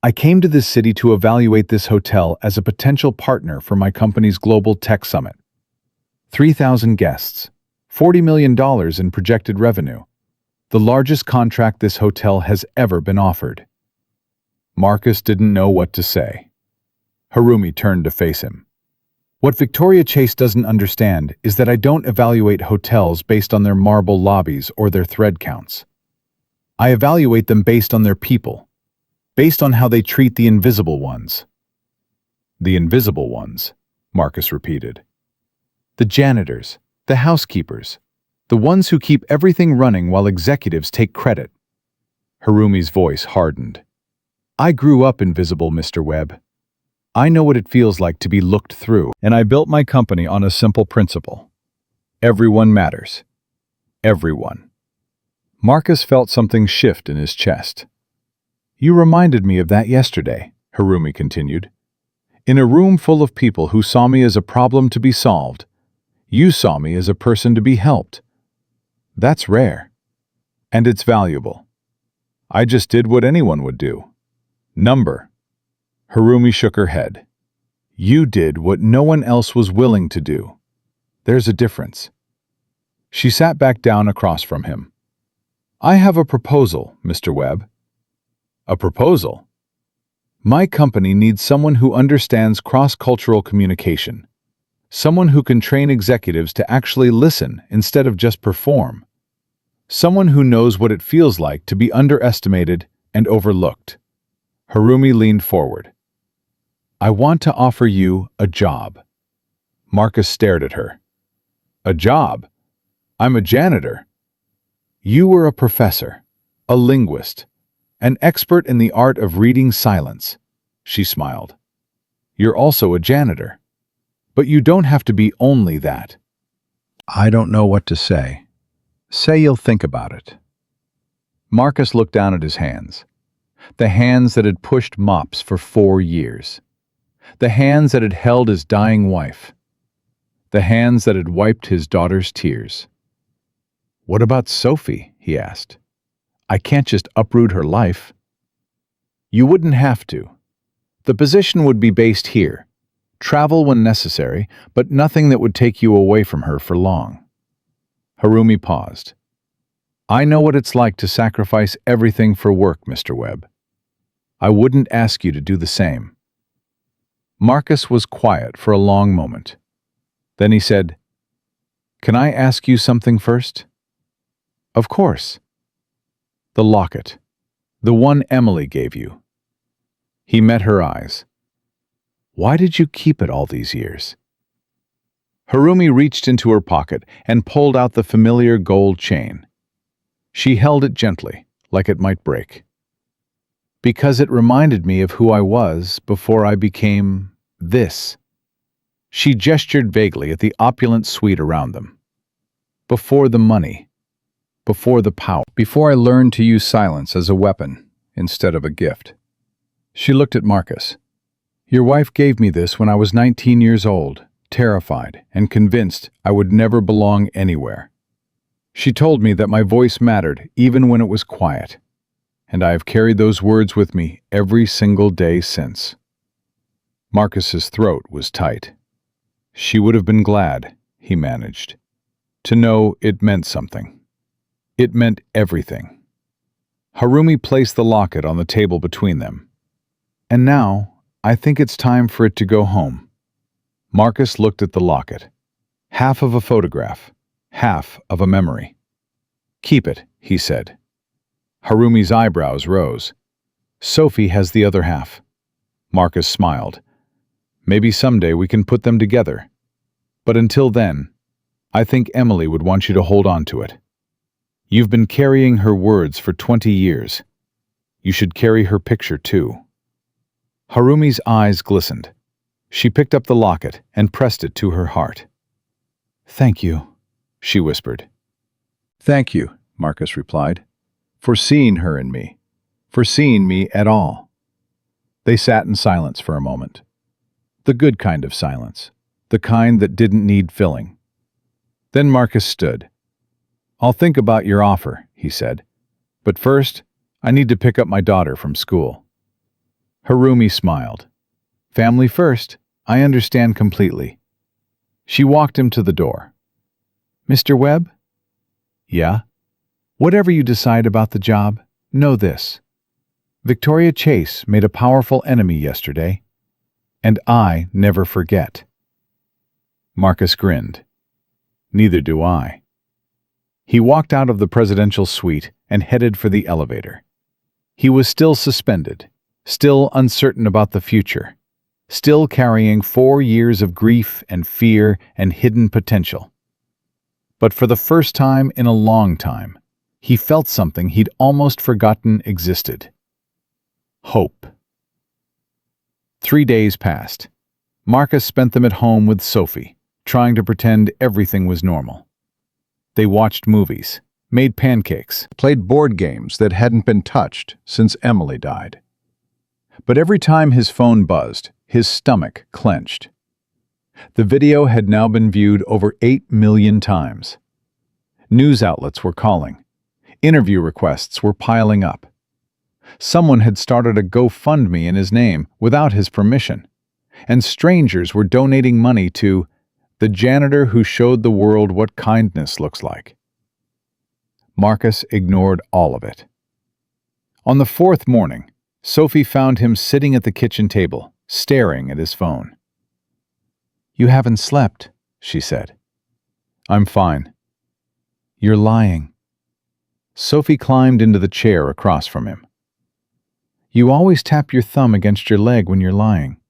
"I came to this city to evaluate this hotel as a potential partner for my company's global tech summit. 3,000 guests, $40 million in projected revenue, the largest contract this hotel has ever been offered." Marcus didn't know what to say. Harumi turned to face him. "What Victoria Chase doesn't understand is that I don't evaluate hotels based on their marble lobbies or their thread counts. I evaluate them based on their people, based on how they treat the invisible ones." "The invisible ones," Marcus repeated. "The janitors, the housekeepers, the ones who keep everything running while executives take credit." Harumi's voice hardened. "I grew up invisible, Mr. Webb. I know what it feels like to be looked through, and I built my company on a simple principle. Everyone matters. Everyone." Marcus felt something shift in his chest. "You reminded me of that yesterday," Harumi continued. "In a room full of people who saw me as a problem to be solved, you saw me as a person to be helped. That's rare. And it's valuable. I just did what anyone would do. Number." Harumi shook her head. "You did what no one else was willing to do. There's a difference. She sat back down across from him. "I have a proposal, Mr. Webb." "A proposal?" "My company needs someone who understands cross-cultural communication. Someone who can train executives to actually listen instead of just perform. Someone who knows what it feels like to be underestimated and overlooked." Harumi leaned forward. "I want to offer you a job." Marcus stared at her. "A job? I'm a janitor." "You were a professor, a linguist, an expert in the art of reading silence," she smiled. "You're also a janitor. But you don't have to be only that." "I don't know what to say." "Say you'll think about it." Marcus looked down at his hands. The hands that had pushed mops for 4 years. The hands that had held his dying wife. The hands that had wiped his daughter's tears. "What about Sophie?" he asked. "I can't just uproot her life." "You wouldn't have to. The position would be based here. Travel when necessary, but nothing that would take you away from her for long." Harumi paused. "I know what it's like to sacrifice everything for work, Mr. Webb. I wouldn't ask you to do the same." Marcus was quiet for a long moment. Then he said, "Can I ask you something first?" "Of course." "The locket. The one Emily gave you." He met her eyes. "Why did you keep it all these years?" Harumi reached into her pocket and pulled out the familiar gold chain. She held it gently, like it might break. "Because it reminded me of who I was before I became this." She gestured vaguely at the opulent suite around them. "Before the money. Before the power. Before I learned to use silence as a weapon instead of a gift." She looked at Marcus. "Your wife gave me this when I was 19 years old, terrified and convinced I would never belong anywhere. She told me that my voice mattered even when it was quiet, and I have carried those words with me every single day since." Marcus's throat was tight. "She would have been glad," he managed, "to know it meant something. It meant everything." Harumi placed the locket on the table between them. "And now, I think it's time for it to go home." Marcus looked at the locket. Half of a photograph, half of a memory. "Keep it," he said. Harumi's eyebrows rose. "Sophie has the other half." Marcus smiled. "Maybe someday we can put them together. But until then, I think Emily would want you to hold on to it. You've been carrying her words for 20 years. You should carry her picture too." Harumi's eyes glistened. She picked up the locket and pressed it to her heart. "Thank you," she whispered. "Thank you," Marcus replied, "for seeing her in me, for seeing me at all." They sat in silence for a moment. The good kind of silence, the kind that didn't need filling. Then Marcus stood. "I'll think about your offer," he said. "But first, I need to pick up my daughter from school." Harumi smiled. "Family first, I understand completely." She walked him to the door. "Mr. Webb?" "Yeah?" "Whatever you decide about the job, know this. Victoria Chase made a powerful enemy yesterday, and I never forget." Marcus grinned. "Neither do I." He walked out of the presidential suite and headed for the elevator. He was still suspended, still uncertain about the future, still carrying 4 years of grief and fear and hidden potential. But for the first time in a long time, he felt something he'd almost forgotten existed. Hope. 3 days passed. Marcus spent them at home with Sophie, trying to pretend everything was normal. They watched movies, made pancakes, played board games that hadn't been touched since Emily died. But every time his phone buzzed, his stomach clenched. The video had now been viewed over 8 million times. News outlets were calling. Interview requests were piling up. Someone had started a GoFundMe in his name without his permission, and strangers were donating money to The janitor who showed the world what kindness looks like. Marcus ignored all of it. On the fourth morning, Sophie found him sitting at the kitchen table, staring at his phone. "You haven't slept," she said. "I'm fine." "You're lying." Sophie climbed into the chair across from him. "You always tap your thumb against your leg when you're lying.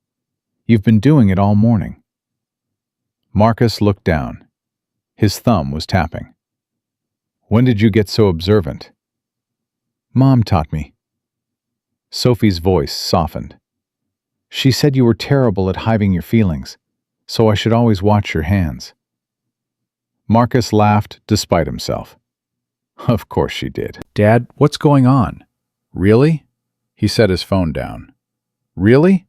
You've been doing it all morning." Marcus looked down. His thumb was tapping. "When did you get so observant?" "Mom taught me." Sophie's voice softened. "She said you were terrible at hiding your feelings, so I should always watch your hands." Marcus laughed despite himself. Of course she did. "Dad, what's going on?" "Really?" He set his phone down. "Really?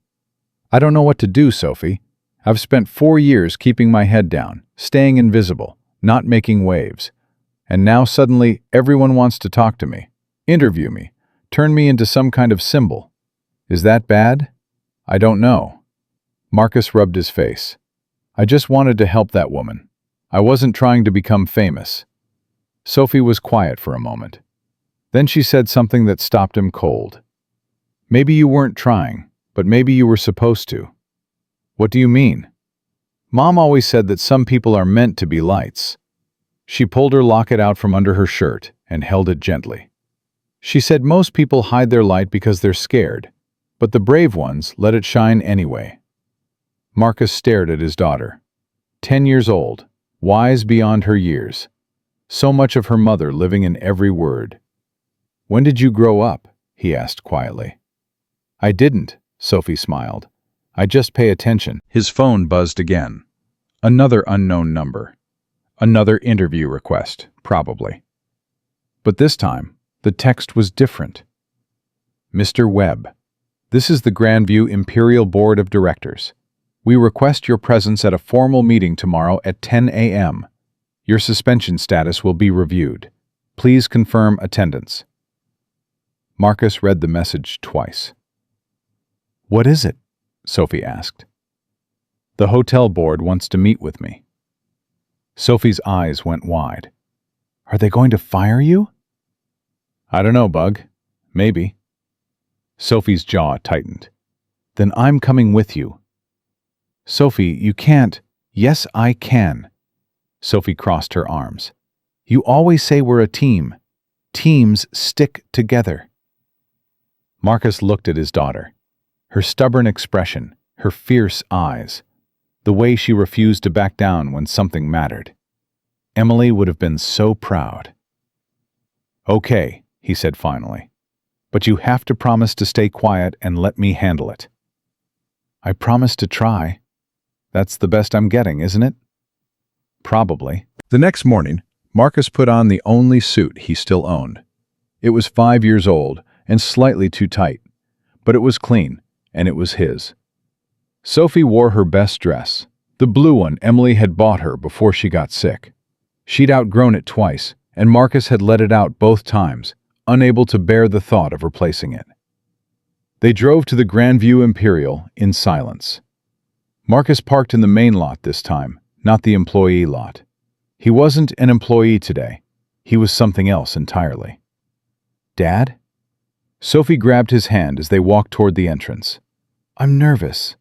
I don't know what to do, Sophie. I've spent 4 years keeping my head down, staying invisible, not making waves. And now suddenly everyone wants to talk to me, interview me, turn me into some kind of symbol. Is that bad? I don't know." Marcus rubbed his face. "I just wanted to help that woman. I wasn't trying to become famous." Sophie was quiet for a moment. Then she said something that stopped him cold. "Maybe you weren't trying, but maybe you were supposed to." "What do you mean?" "Mom always said that some people are meant to be lights." She pulled her locket out from under her shirt and held it gently. "She said most people hide their light because they're scared, but the brave ones let it shine anyway." Marcus stared at his daughter. 10 years old, wise beyond her years. So much of her mother living in every word. "When did you grow up?" he asked quietly. "I didn't," Sophie smiled. "I just pay attention." His phone buzzed again. Another unknown number. Another interview request, probably. But this time, the text was different. "Mr. Webb, this is the Grandview Imperial Board of Directors. We request your presence at a formal meeting tomorrow at 10 a.m. Your suspension status will be reviewed. Please confirm attendance." Marcus read the message twice. "What is it?" Sophie asked. "The hotel board wants to meet with me." Sophie's eyes went wide. "Are they going to fire you?" "I don't know, Bug. Maybe." Sophie's jaw tightened. "Then I'm coming with you." "Sophie, you can't." "Yes, I can." Sophie crossed her arms. "You always say we're a team. Teams stick together." Marcus looked at his daughter. Her stubborn expression, her fierce eyes, the way she refused to back down when something mattered. Emily would have been so proud. "Okay," he said finally, "but you have to promise to stay quiet and let me handle it." "I promise to try." "That's the best I'm getting, isn't it?" "Probably." The next morning, Marcus put on the only suit he still owned. It was 5 years old and slightly too tight, but it was clean, and it was his. Sophie wore her best dress, the blue one Emily had bought her before she got sick. She'd outgrown it twice, and Marcus had let it out both times, unable to bear the thought of replacing it. They drove to the Grandview Imperial in silence. Marcus parked in the main lot this time, not the employee lot. He wasn't an employee today. He was something else entirely. "Dad?" Sophie grabbed his hand as they walked toward the entrance. "I'm nervous."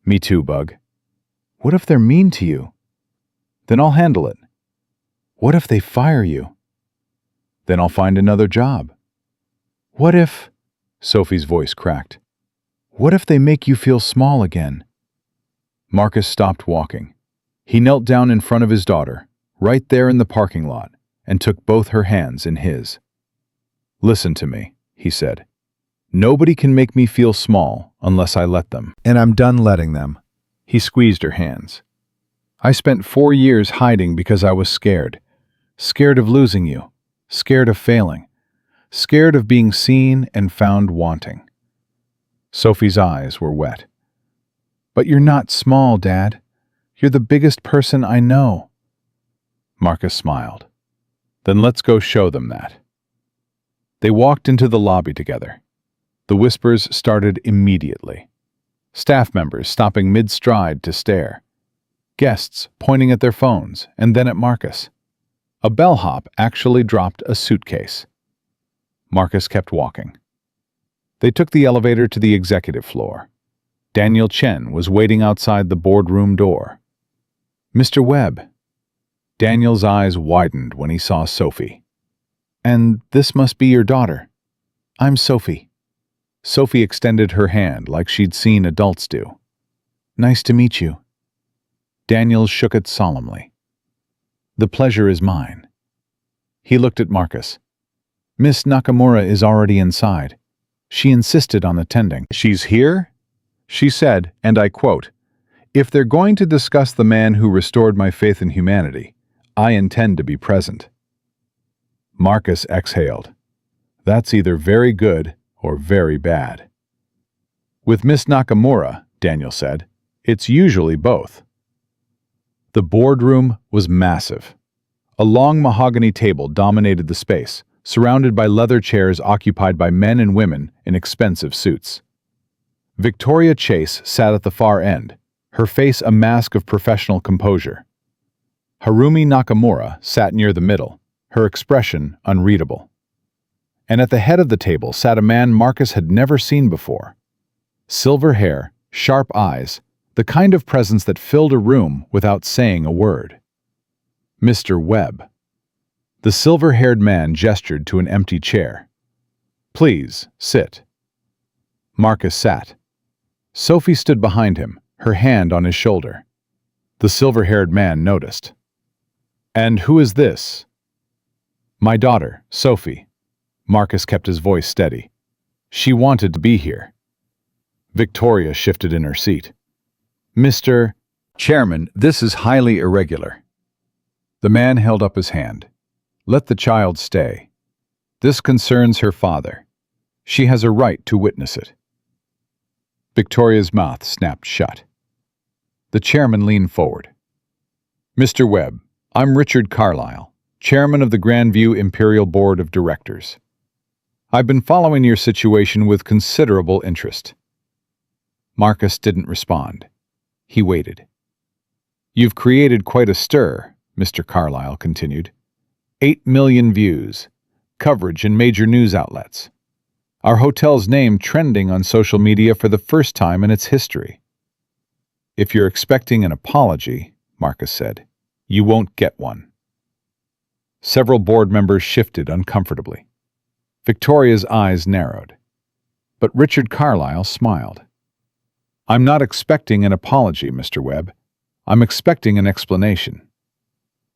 "Me too, Bug." "What if they're mean to you?" "Then I'll handle it." "What if they fire you?" "Then I'll find another job." "What if—" Sophie's voice cracked. "What if they make you feel small again?" Marcus stopped walking. He knelt down in front of his daughter, right there in the parking lot, and took both her hands in his. "Listen to me," he said. "Nobody can make me feel small unless I let them. And I'm done letting them." He squeezed her hands. "I spent 4 years hiding because I was scared. Scared of losing you. Scared of failing. Scared of being seen and found wanting." Sophie's eyes were wet. "But you're not small, Dad. You're the biggest person I know." Marcus smiled. "Then let's go show them that." They walked into the lobby together. The whispers started immediately. Staff members stopping mid-stride to stare. Guests pointing at their phones and then at Marcus. A bellhop actually dropped a suitcase. Marcus kept walking. They took the elevator to the executive floor. Daniel Chen was waiting outside the boardroom door. "Mr. Webb." Daniel's eyes widened when he saw Sophie. "And this must be your daughter." "I'm Sophie." Sophie extended her hand like she'd seen adults do. "Nice to meet you." Daniel shook it solemnly. "The pleasure is mine." He looked at Marcus. "Miss Nakamura is already inside. She insisted on attending." "She's here?" She said, and I quote, "If they're going to discuss the man who restored my faith in humanity, I intend to be present." Marcus exhaled. "That's either very good or very bad." "With Miss Nakamura," Daniel said, "it's usually both." The boardroom was massive. A long mahogany table dominated the space, surrounded by leather chairs occupied by men and women in expensive suits. Victoria Chase sat at the far end, her face a mask of professional composure. Harumi Nakamura sat near the middle, her expression unreadable. And at the head of the table sat a man Marcus had never seen before. Silver hair, sharp eyes, the kind of presence that filled a room without saying a word. Mr. Webb. The silver-haired man gestured to an empty chair. "Please, sit." Marcus sat. Sophie stood behind him, her hand on his shoulder. The silver-haired man noticed. "And who is this?" "My daughter, Sophie." Marcus kept his voice steady. "She wanted to be here." Victoria shifted in her seat. "Mr. Chairman, this is highly irregular." The man held up his hand. "Let the child stay. This concerns her father. She has a right to witness it." Victoria's mouth snapped shut. The chairman leaned forward. "Mr. Webb, I'm Richard Carlyle, chairman of the Grandview Imperial Board of Directors. I've been following your situation with considerable interest." Marcus didn't respond. He waited. "You've created quite a stir," Mr. Carlyle continued. 8 million views, coverage in major news outlets. Our hotel's name trending on social media for the first time in its history. "If you're expecting an apology," Marcus said, "you won't get one." Several board members shifted uncomfortably. Victoria's eyes narrowed. But Richard Carlyle smiled. "I'm not expecting an apology, Mr. Webb. I'm expecting an explanation.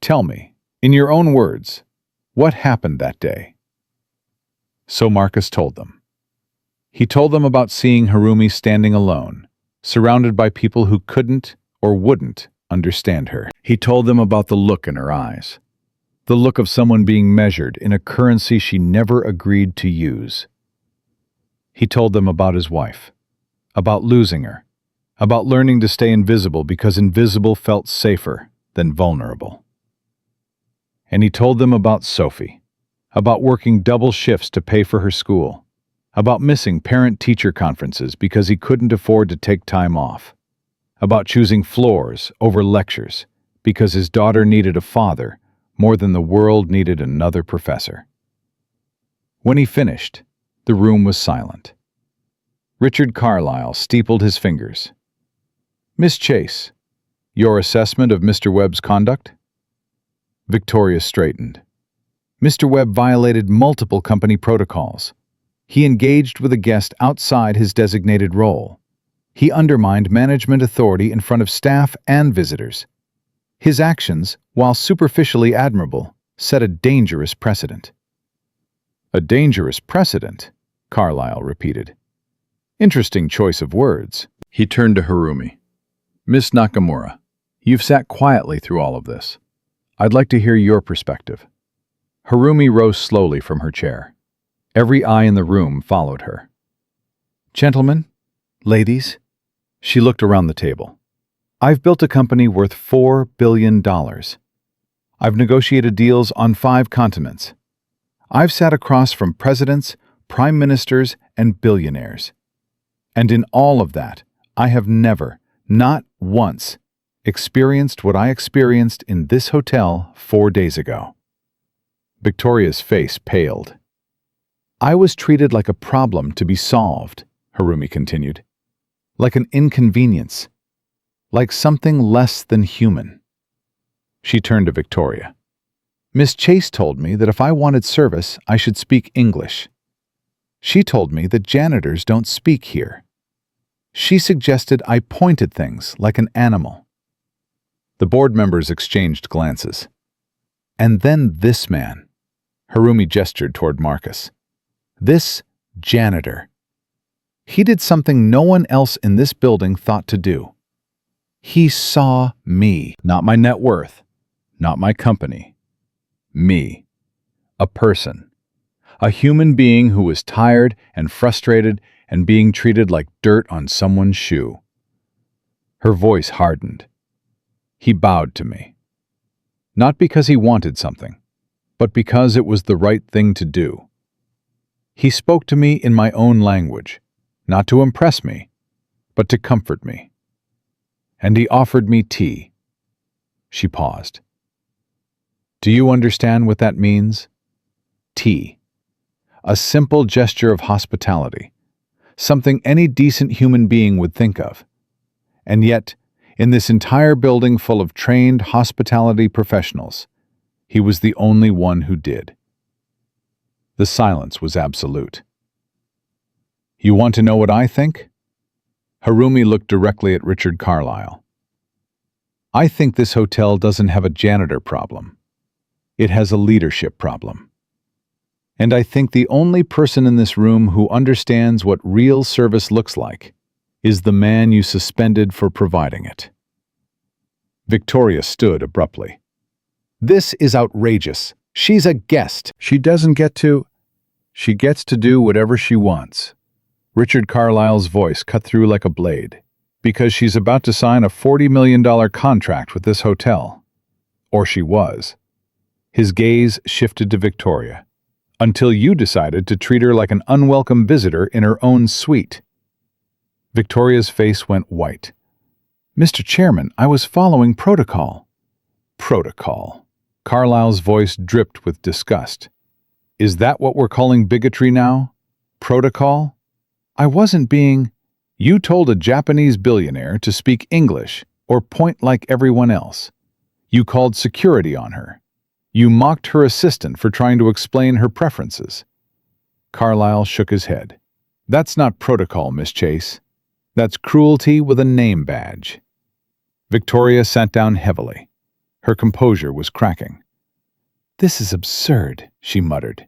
Tell me, in your own words, what happened that day?" So Marcus told them. He told them about seeing Harumi standing alone, surrounded by people who couldn't or wouldn't understand her. He told them about the look in her eyes, the look of someone being measured in a currency she never agreed to use. He told them about his wife, about losing her, about learning to stay invisible because invisible felt safer than vulnerable. And he told them about Sophie, about working double shifts to pay for her school, about missing parent-teacher conferences because he couldn't afford to take time off, about choosing floors over lectures because his daughter needed a father more than the world needed another professor. When he finished, the room was silent. Richard Carlyle steepled his fingers. "Miss Chase, your assessment of Mr. Webb's conduct?" Victoria straightened. "Mr. Webb violated multiple company protocols. He engaged with a guest outside his designated role. He undermined management authority in front of staff and visitors. His actions, while superficially admirable, set a dangerous precedent." "A dangerous precedent," Carlyle repeated. "Interesting choice of words." He turned to Harumi. "Miss Nakamura, you've sat quietly through all of this. I'd like to hear your perspective." Harumi rose slowly from her chair. Every eye in the room followed her. "Gentlemen, ladies," she looked around the table. "I've built a company worth $4 billion. I've negotiated deals on 5 continents. I've sat across from presidents, prime ministers, and billionaires. And in all of that, I have never, not once, experienced what I experienced in this hotel 4 days ago. Victoria's face paled. I was treated like a problem to be solved, Harumi continued. Like an inconvenience. Like something less than human. She turned to Victoria. Miss Chase told me that if I wanted service, I should speak English. She told me that janitors don't speak here. She suggested I point at things like an animal. The board members exchanged glances. And then this man. Harumi gestured toward Marcus. This janitor. He did something no one else in this building thought to do. He saw me. Not my net worth. Not my company. Me. A person. A human being who was tired and frustrated and being treated like dirt on someone's shoe. Her voice hardened. He bowed to me. Not because he wanted something, but because it was the right thing to do. He spoke to me in my own language, not to impress me, but to comfort me. And he offered me tea. She paused. Do you understand what that means? Tea. A simple gesture of hospitality, something any decent human being would think of. And yet, in this entire building full of trained hospitality professionals, he was the only one who did. The silence was absolute. You want to know what I think? Harumi looked directly at Richard Carlyle. I think this hotel doesn't have a janitor problem. It has a leadership problem. And I think the only person in this room who understands what real service looks like is the man you suspended for providing it. Victoria stood abruptly. This is outrageous. She's a guest. She gets to do whatever she wants. Richard Carlyle's voice cut through like a blade, because she's about to sign a $40 million contract with this hotel. Or she was. His gaze shifted to Victoria, until you decided to treat her like an unwelcome visitor in her own suite. Victoria's face went white. Mr. Chairman, I was following protocol. Protocol. Carlyle's voice dripped with disgust. Is that what we're calling bigotry now? Protocol? I wasn't being... You told a Japanese billionaire to speak English or point like everyone else. You called security on her. You mocked her assistant for trying to explain her preferences. Carlyle shook his head. That's not protocol, Miss Chase. That's cruelty with a name badge. Victoria sat down heavily. Her composure was cracking. This is absurd, she muttered.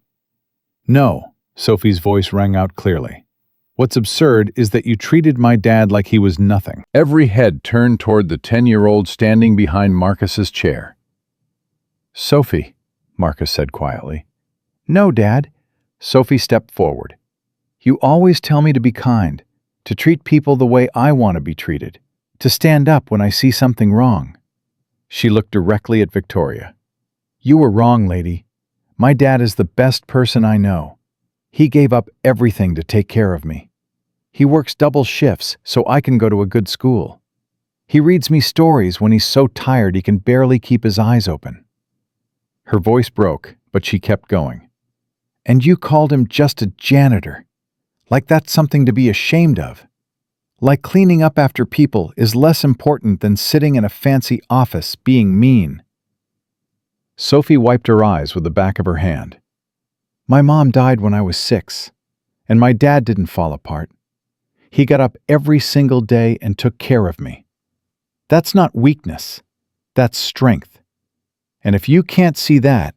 No, Sophie's voice rang out clearly. What's absurd is that you treated my dad like he was nothing. Every head turned toward the 10-year-old standing behind Marcus's chair. Sophie, Marcus said quietly. No, Dad. Sophie stepped forward. You always tell me to be kind, to treat people the way I want to be treated, to stand up when I see something wrong. She looked directly at Victoria. You were wrong, lady. My dad is the best person I know. He gave up everything to take care of me. He works double shifts so I can go to a good school. He reads me stories when he's so tired he can barely keep his eyes open. Her voice broke, but she kept going. And you called him just a janitor, like that's something to be ashamed of. Like cleaning up after people is less important than sitting in a fancy office being mean. Sophie wiped her eyes with the back of her hand. My mom died when I was 6, and my dad didn't fall apart. He got up every single day and took care of me. That's not weakness, that's strength. And if you can't see that,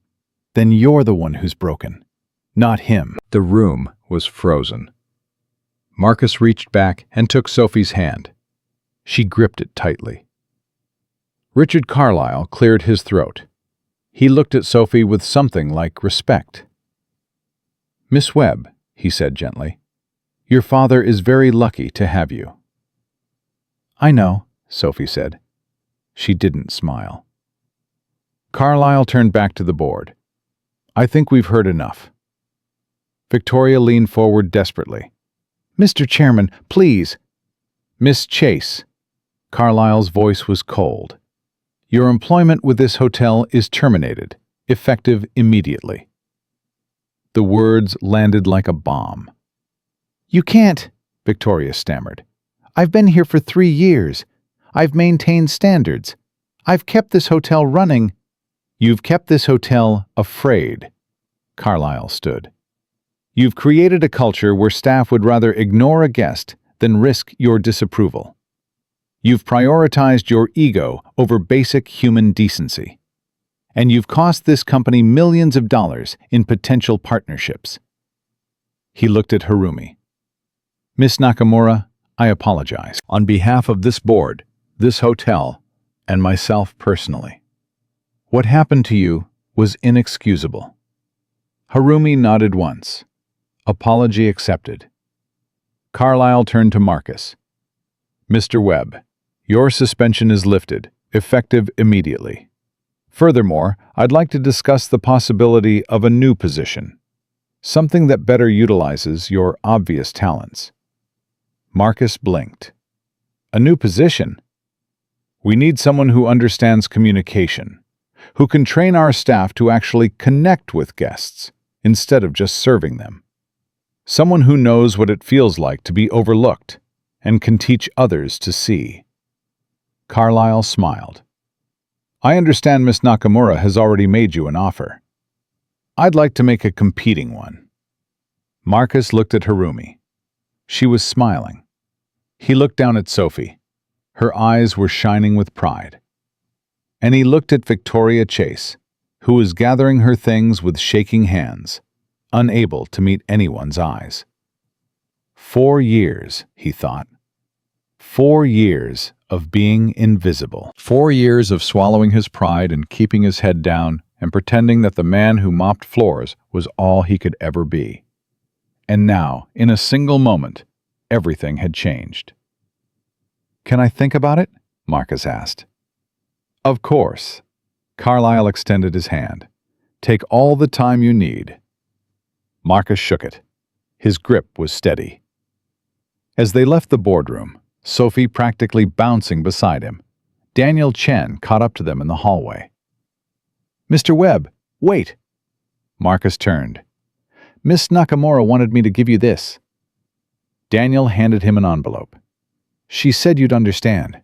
then you're the one who's broken, not him. The room was frozen. Marcus reached back and took Sophie's hand. She gripped it tightly. Richard Carlyle cleared his throat. He looked at Sophie with something like respect. Miss Webb, he said gently, your father is very lucky to have you. I know, Sophie said. She didn't smile. Carlyle turned back to the board. I think we've heard enough. Victoria leaned forward desperately. Mr. Chairman, please. Miss Chase. Carlyle's voice was cold. "Your employment with this hotel is terminated, effective immediately." The words landed like a bomb. "You can't," Victoria stammered. "I've been here for 3 years. I've maintained standards. I've kept this hotel running." "You've kept this hotel afraid," Carlyle stood. "You've created a culture where staff would rather ignore a guest than risk your disapproval. You've prioritized your ego over basic human decency. And you've cost this company millions of dollars in potential partnerships." He looked at Harumi. "Miss Nakamura, I apologize. On behalf of this board, this hotel, and myself personally. What happened to you was inexcusable." Harumi nodded once. Apology accepted. Carlyle turned to Marcus. "Mr. Webb, your suspension is lifted, effective immediately. Furthermore, I'd like to discuss the possibility of a new position, something that better utilizes your obvious talents." Marcus blinked. "A new position? We need someone who understands communication, who can train our staff to actually connect with guests instead of just serving them. Someone who knows what it feels like to be overlooked and can teach others to see." Carlyle smiled. "I understand Miss Nakamura has already made you an offer. I'd like to make a competing one." Marcus looked at Harumi. She was smiling. He looked down at Sophie. Her eyes were shining with pride. And he looked at Victoria Chase, who was gathering her things with shaking hands, unable to meet anyone's eyes. 4 years, he thought. 4 years of being invisible. 4 years of swallowing his pride and keeping his head down and pretending that the man who mopped floors was all he could ever be. And now, in a single moment, everything had changed. "Can I think about it?" Marcus asked. "Of course." Carlyle extended his hand. "Take all the time you need." Marcus shook it. His grip was steady. As they left the boardroom, Sophie practically bouncing beside him, Daniel Chen caught up to them in the hallway. "Mr. Webb, wait!" Marcus turned. "Miss Nakamura wanted me to give you this." Daniel handed him an envelope. "She said you'd understand."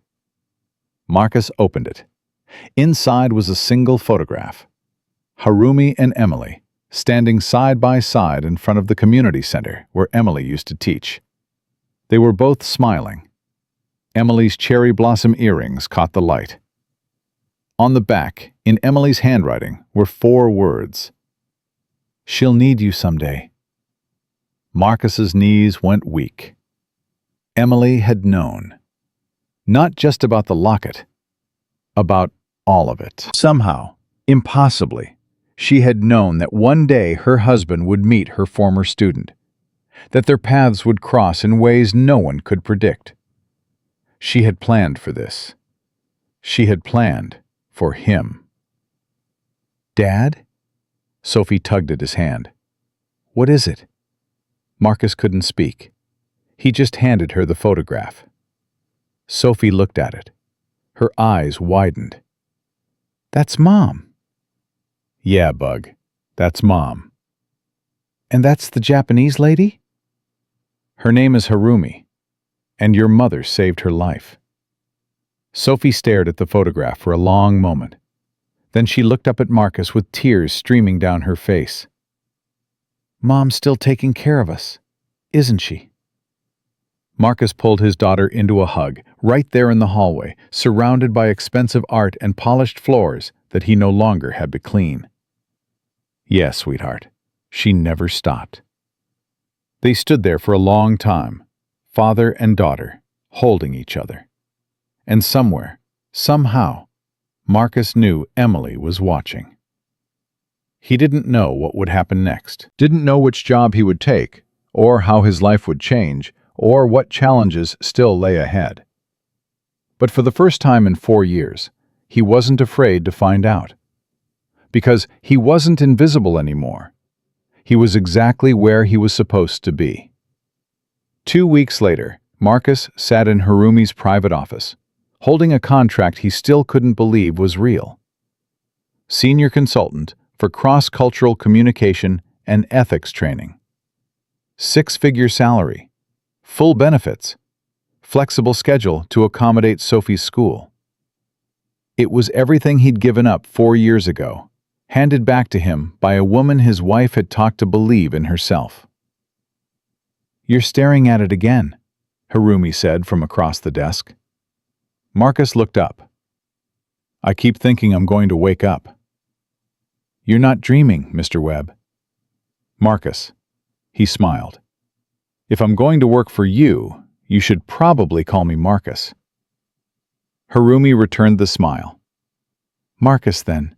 Marcus opened it. Inside was a single photograph. Harumi and Emily, standing side by side in front of the community center where Emily used to teach. They were both smiling. Emily's cherry blossom earrings caught the light. On the back, in Emily's handwriting, were 4 words. "She'll need you someday." Marcus's knees went weak. Emily had known. Not just about the locket, about all of it. Somehow, impossibly, she had known that one day her husband would meet her former student, that their paths would cross in ways no one could predict. She had planned for this. She had planned for him. "Dad?" Sophie tugged at his hand. "What is it?" Marcus couldn't speak. He just handed her the photograph. Sophie looked at it. Her eyes widened. "That's Mom." "Yeah, Bug. That's Mom." "And that's the Japanese lady?" "Her name is Harumi, and your mother saved her life." Sophie stared at the photograph for a long moment. Then she looked up at Marcus with tears streaming down her face. "Mom's still taking care of us, isn't she?" Marcus pulled his daughter into a hug, right there in the hallway, surrounded by expensive art and polished floors that he no longer had to clean. "Yes, sweetheart." She never stopped. They stood there for a long time, father and daughter, holding each other. And somewhere, somehow, Marcus knew Emily was watching. He didn't know what would happen next, didn't know which job he would take, or how his life would change, or what challenges still lay ahead. But for the first time in 4 years, he wasn't afraid to find out. Because he wasn't invisible anymore. He was exactly where he was supposed to be. 2 weeks later, Marcus sat in Harumi's private office, holding a contract he still couldn't believe was real. Senior consultant for cross-cultural communication and ethics training. 6-figure salary, full benefits, flexible schedule to accommodate Sophie's school. It was everything he'd given up 4 years ago, handed back to him by a woman his wife had taught to believe in herself. "You're staring at it again," Harumi said from across the desk. Marcus looked up. "I keep thinking I'm going to wake up." "You're not dreaming, Mr. Webb." "Marcus," he smiled. "If I'm going to work for you, you should probably call me Marcus." Harumi returned the smile. "Marcus, then.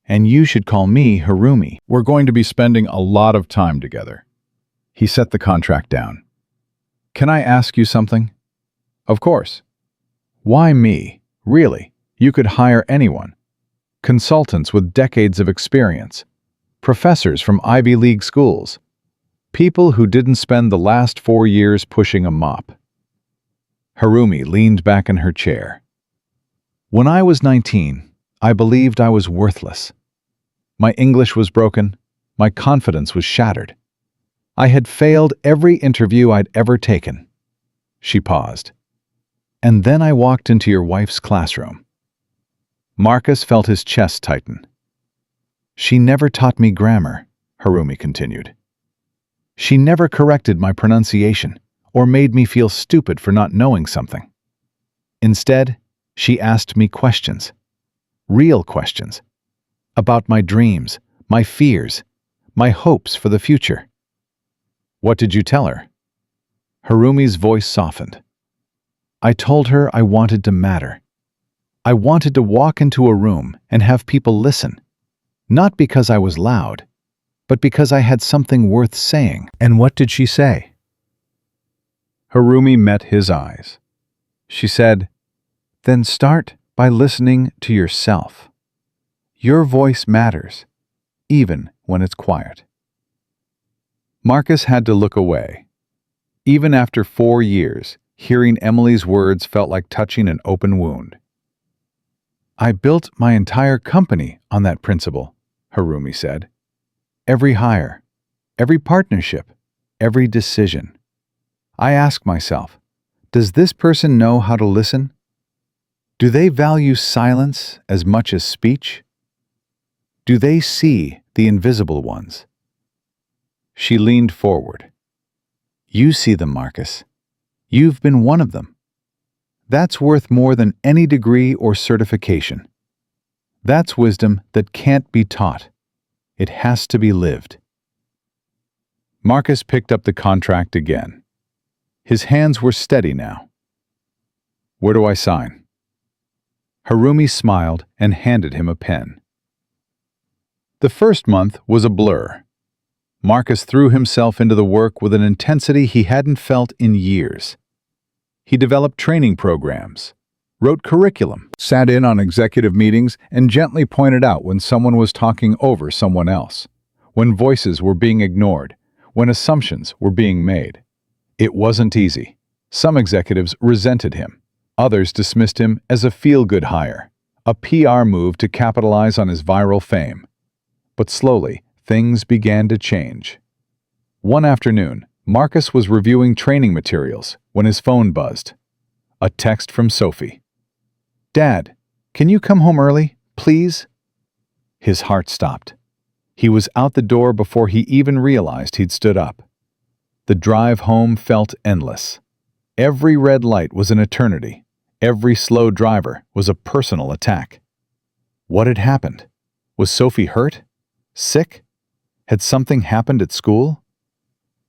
And you should call me Harumi. We're going to be spending a lot of time together." He set the contract down. "Can I ask you something?" "Of course." "Why me? Really, you could hire anyone. Consultants with decades of experience, professors from Ivy League schools, people who didn't spend the last 4 years pushing a mop." Harumi leaned back in her chair. "When I was 19, I believed I was worthless. My English was broken, my confidence was shattered. I had failed every interview I'd ever taken." She paused. "And then I walked into your wife's classroom." Marcus felt his chest tighten. "She never taught me grammar," Harumi continued. "She never corrected my pronunciation or made me feel stupid for not knowing something. Instead, she asked me questions, real questions, about my dreams, my fears, my hopes for the future." "What did you tell her?" Harumi's voice softened. "I told her I wanted to matter. I wanted to walk into a room and have people listen, not because I was loud, but because I had something worth saying." "And what did she say?" Harumi met his eyes. She said, "Then start by listening to yourself. Your voice matters, even when it's quiet." Marcus had to look away. Even after 4 years, hearing Emily's words felt like touching an open wound. "I built my entire company on that principle," Harumi said. "Every hire, every partnership, every decision. I ask myself, does this person know how to listen? Do they value silence as much as speech? Do they see the invisible ones?" She leaned forward. "You see them, Marcus. You've been one of them. That's worth more than any degree or certification. That's wisdom that can't be taught. It has to be lived." Marcus picked up the contract again. His hands were steady now. "Where do I sign?" Harumi smiled and handed him a pen. The first month was a blur. Marcus threw himself into the work with an intensity he hadn't felt in years. He developed training programs, wrote curriculum, sat in on executive meetings, and gently pointed out when someone was talking over someone else, when voices were being ignored, when assumptions were being made. It wasn't easy. Some executives resented him. Others dismissed him as a feel-good hire, a PR move to capitalize on his viral fame. But slowly, things began to change. One afternoon, Marcus was reviewing training materials when his phone buzzed. A text from Sophie. "Dad, can you come home early, please?" His heart stopped. He was out the door before he even realized he'd stood up. The drive home felt endless. Every red light was an eternity. Every slow driver was a personal attack. What had happened? Was Sophie hurt? Sick? Had something happened at school?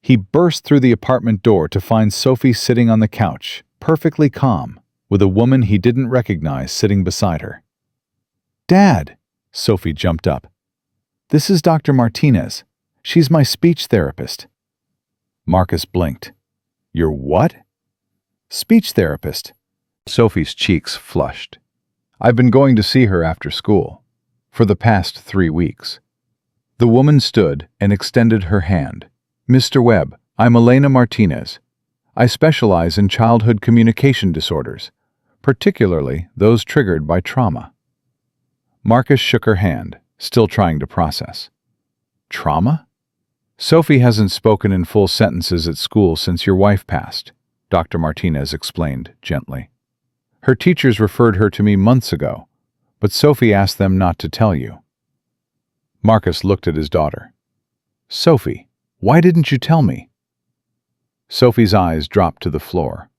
He burst through the apartment door to find Sophie sitting on the couch, perfectly calm, with a woman he didn't recognize sitting beside her. "Dad!" Sophie jumped up. "This is Dr. Martinez. She's my speech therapist." Marcus blinked. "Your what?" "Speech therapist." Sophie's cheeks flushed. "I've been going to see her after school, for the past 3 weeks." The woman stood and extended her hand. "Mr. Webb, I'm Elena Martinez. I specialize in childhood communication disorders, particularly those triggered by trauma. Marcus shook her hand, still trying to process. Trauma? Sophie hasn't spoken in full sentences at school since your wife passed, Dr. Martinez explained gently. Her teachers referred her to me months ago, but Sophie asked them not to tell you. Marcus looked at his daughter. Sophie, why didn't you tell me? Sophie's eyes dropped to the floor.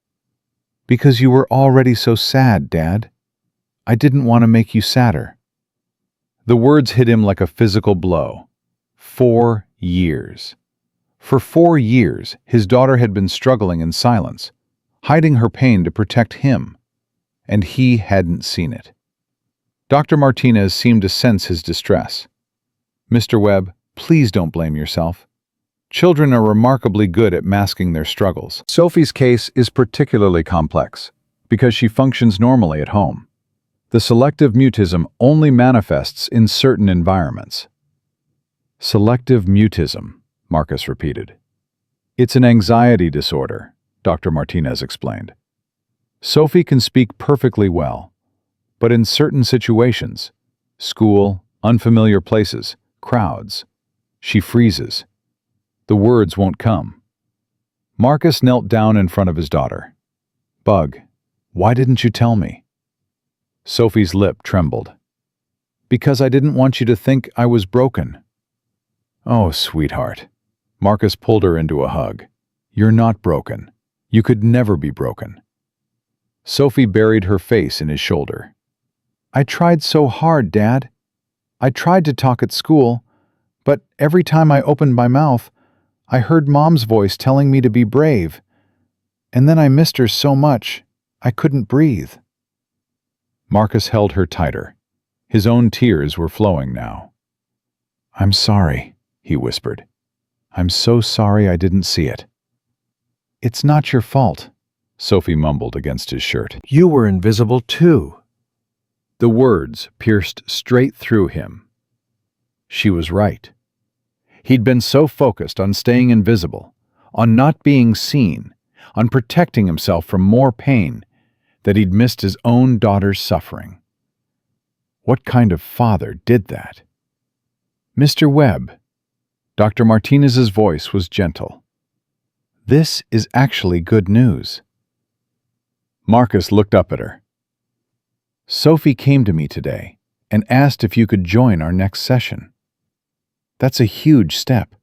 Because you were already so sad, Dad. I didn't want to make you sadder. The words hit him like a physical blow. 4 years. For 4 years, his daughter had been struggling in silence, hiding her pain to protect him, and he hadn't seen it. Dr. Martinez seemed to sense his distress. Mr. Webb, please don't blame yourself. Children are remarkably good at masking their struggles. Sophie's case is particularly complex because she functions normally at home. The selective mutism only manifests in certain environments. Selective mutism, Marcus repeated. It's an anxiety disorder, Dr. Martinez explained. Sophie can speak perfectly well, but in certain situations, school, unfamiliar places, crowds, she freezes. The words won't come. Marcus knelt down in front of his daughter. Bug, why didn't you tell me? Sophie's lip trembled. Because I didn't want you to think I was broken. Oh, sweetheart. Marcus pulled her into a hug. You're not broken. You could never be broken. Sophie buried her face in his shoulder. I tried so hard, Dad. I tried to talk at school, but every time I opened my mouth, I heard Mom's voice telling me to be brave. And then I missed her so much, I couldn't breathe. Marcus held her tighter. His own tears were flowing now. I'm sorry, he whispered. I'm so sorry I didn't see it. It's not your fault, Sophie mumbled against his shirt. You were invisible too. The words pierced straight through him. She was right. He'd been so focused on staying invisible, on not being seen, on protecting himself from more pain, that he'd missed his own daughter's suffering. What kind of father did that? Mr. Webb. Dr. Martinez's voice was gentle. This is actually good news. Marcus looked up at her. Sophie came to me today and asked if you could join our next session. That's a huge step.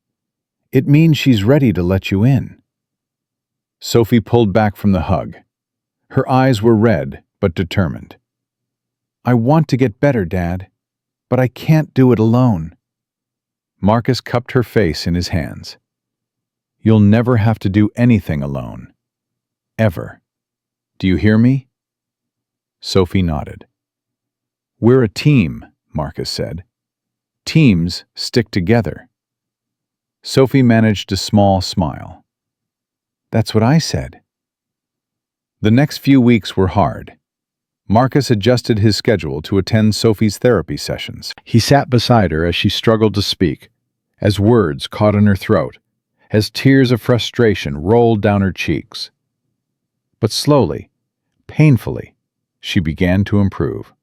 It means she's ready to let you in. Sophie pulled back from the hug. Her eyes were red but determined. I want to get better, Dad, but I can't do it alone. Marcus cupped her face in his hands. You'll never have to do anything alone. Ever. Do you hear me? Sophie nodded. We're a team, Marcus said. Teams stick together. Sophie managed a small smile. That's what I said. The next few weeks were hard. Marcus adjusted his schedule to attend Sophie's therapy sessions. He sat beside her as she struggled to speak, as words caught in her throat, as tears of frustration rolled down her cheeks. But slowly, painfully, she began to improve.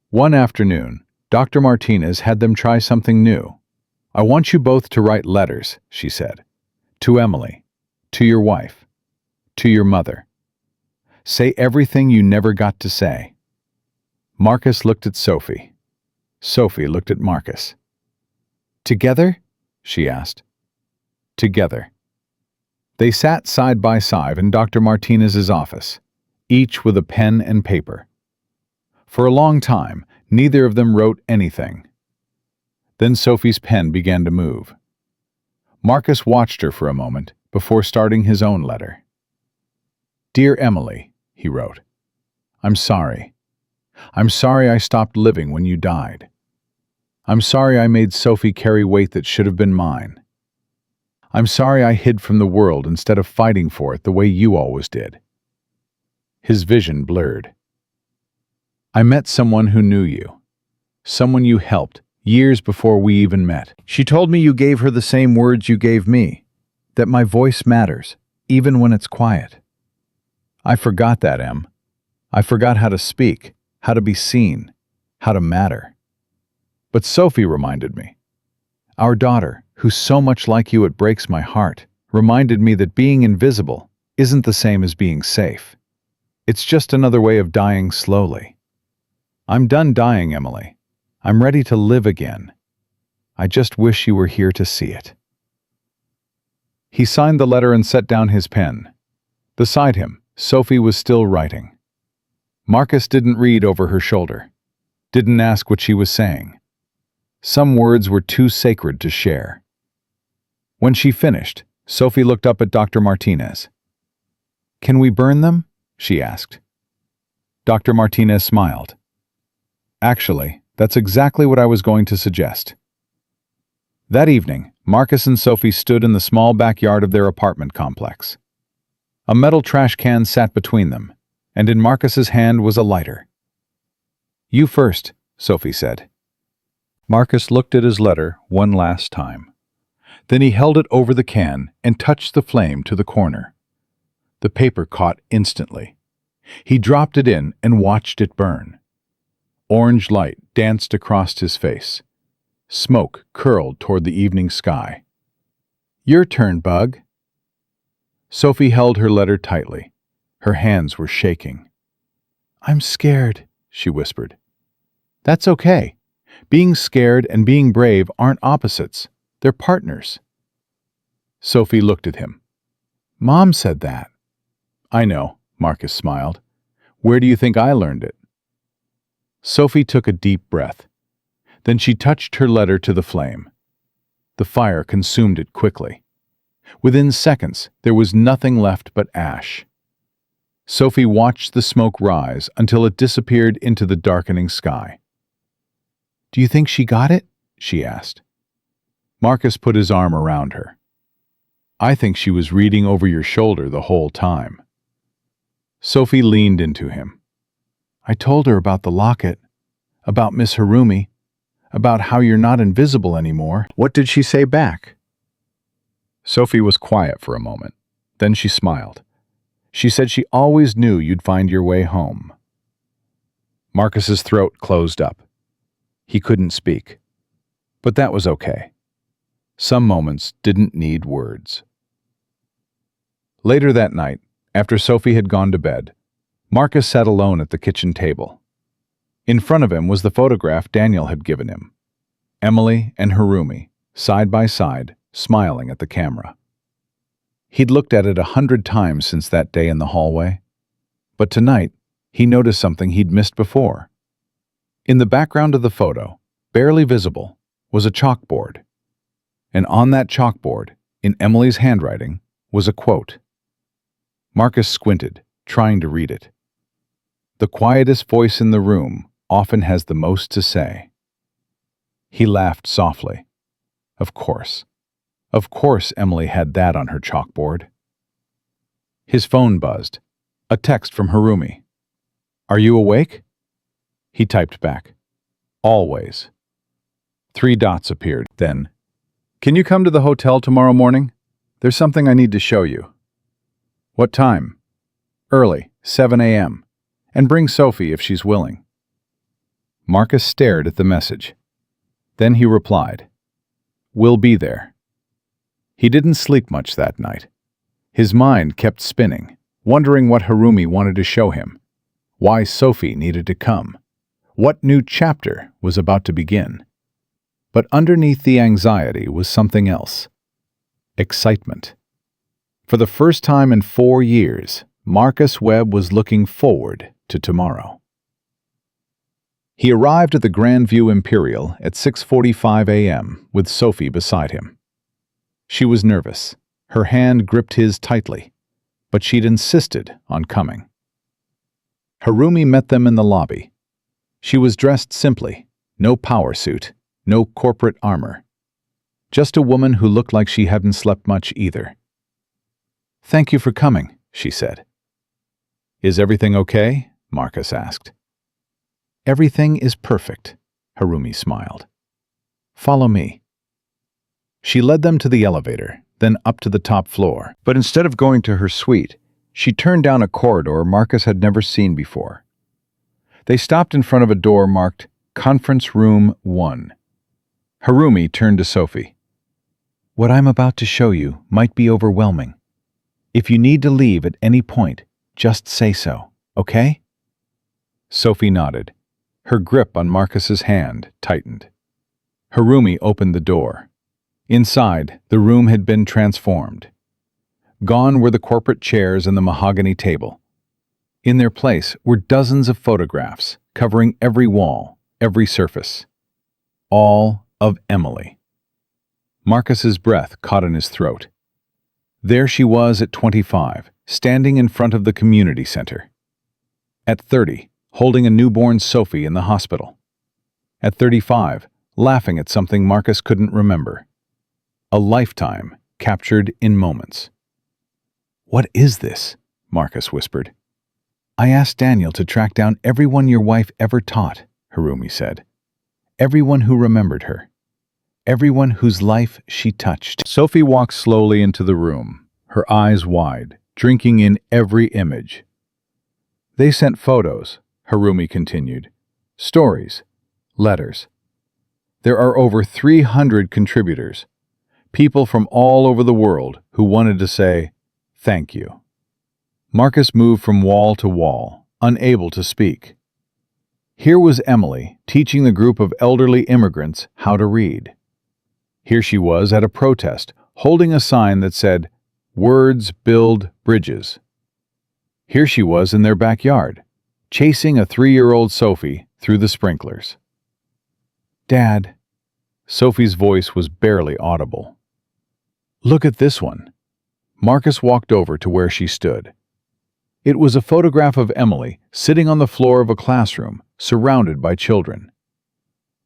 One afternoon, Dr. Martinez had them try something new. I want you both to write letters, she said. To Emily, to your wife, to your mother. Say everything you never got to say. Marcus looked at Sophie. Sophie looked at Marcus. Together? She asked. Together. They sat side by side in Dr. Martinez's office, each with a pen and paper. For a long time, neither of them wrote anything. Then Sophie's pen began to move. Marcus watched her for a moment before starting his own letter. Dear Emily, he wrote, I'm sorry. I'm sorry I stopped living when you died. I'm sorry I made Sophie carry weight that should have been mine. I'm sorry I hid from the world instead of fighting for it the way you always did. His vision blurred. I met someone who knew you. Someone you helped years before we even met. She told me you gave her the same words you gave me, that my voice matters, even when it's quiet. I forgot that, Em. I forgot how to speak, how to be seen, how to matter. But Sophie reminded me. Our daughter, who's so much like you it breaks my heart, reminded me that being invisible isn't the same as being safe. It's just another way of dying slowly. I'm done dying, Emily. I'm ready to live again. I just wish you were here to see it. He signed the letter and set down his pen. Beside him, Sophie was still writing. Marcus didn't read over her shoulder, didn't ask what she was saying. Some words were too sacred to share. When she finished, Sophie looked up at Dr. Martinez. "Can we burn them?" she asked. Dr. Martinez smiled. "Actually, that's exactly what I was going to suggest." That evening, Marcus and Sophie stood in the small backyard of their apartment complex. A metal trash can sat between them, and in Marcus's hand was a lighter. "You first," Sophie said. Marcus looked at his letter one last time. Then he held it over the can and touched the flame to the corner. The paper caught instantly. He dropped it in and watched it burn. Orange light danced across his face. Smoke curled toward the evening sky. "Your turn, Bug." Sophie held her letter tightly. Her hands were shaking. "I'm scared," she whispered. "That's okay. Being scared and being brave aren't opposites. They're partners." Sophie looked at him. "Mom said that." "I know," Marcus smiled. "Where do you think I learned it?" Sophie took a deep breath. Then she touched her letter to the flame. The fire consumed it quickly. Within seconds, there was nothing left but ash. Sophie watched the smoke rise until it disappeared into the darkening sky. "Do you think she got it?" she asked. Marcus put his arm around her. "I think she was reading over your shoulder the whole time." Sophie leaned into him. "I told her about the locket, about Miss Harumi, about how you're not invisible anymore." "What did she say back?" Sophie was quiet for a moment. Then she smiled. "She said she always knew you'd find your way home." Marcus's throat closed up. He couldn't speak. But that was okay. Some moments didn't need words. Later that night, after Sophie had gone to bed, Marcus sat alone at the kitchen table. In front of him was the photograph Daniel had given him. Emily and Harumi, side by side, smiling at the camera. He'd looked at it 100 times since that day in the hallway. But tonight, he noticed something he'd missed before. In the background of the photo, barely visible, was a chalkboard. And on that chalkboard, in Emily's handwriting, was a quote. Marcus squinted, trying to read it. "The quietest voice in the room often has the most to say." He laughed softly. Of course. Of course Emily had that on her chalkboard. His phone buzzed. A text from Harumi. "Are you awake?" He typed back. "Always." 3 dots appeared. Then, "Can you come to the hotel tomorrow morning? There's something I need to show you." "What time?" "Early, 7 a.m. And bring Sophie if she's willing." Marcus stared at the message. Then he replied, "We'll be there." He didn't sleep much that night. His mind kept spinning, wondering what Harumi wanted to show him, why Sophie needed to come, what new chapter was about to begin. But underneath the anxiety was something else. Excitement. For the first time in 4 years, Marcus Webb was looking forward to tomorrow. He arrived at the Grandview Imperial at 6:45 a.m. with Sophie beside him. She was nervous. Her hand gripped his tightly, but she'd insisted on coming. Harumi met them in the lobby. She was dressed simply, no power suit, no corporate armor. Just a woman who looked like she hadn't slept much either. "Thank you for coming," she said. "Is everything okay?" Marcus asked. "Everything is perfect," Harumi smiled. "Follow me." She led them to the elevator, then up to the top floor. But instead of going to her suite, She turned down a corridor Marcus had never seen before. They stopped in front of a door marked Conference Room 1. Harumi turned to Sophie. "What I'm about to show you might be overwhelming. If you need to leave at any point, just say so, okay?" Sophie nodded. Her grip on Marcus's hand tightened. Harumi opened the door. Inside, the room had been transformed. Gone were the corporate chairs and the mahogany table. In their place were dozens of photographs covering every wall, every surface. All of Emily. Marcus's breath caught in his throat. There she was at 25, standing in front of the community center. At 30, holding a newborn Sophie in the hospital. At 35, laughing at something Marcus couldn't remember. A lifetime captured in moments. "What is this?" Marcus whispered. "I asked Daniel to track down everyone your wife ever taught," Harumi said. "Everyone who remembered her. Everyone whose life she touched." Sophie walked slowly into the room, her eyes wide, drinking in every image. "They sent photos," Harumi continued. "Stories. Letters. There are over 300 contributors. People from all over the world who wanted to say, thank you." Marcus moved from wall to wall, unable to speak. Here was Emily teaching the group of elderly immigrants how to read. Here she was at a protest, holding a sign that said, "Words build bridges." Here she was in their backyard, chasing a 3-year-old Sophie through the sprinklers. "Dad," Sophie's voice was barely audible. "Look at this one." Marcus walked over to where she stood. It was a photograph of Emily sitting on the floor of a classroom, surrounded by children.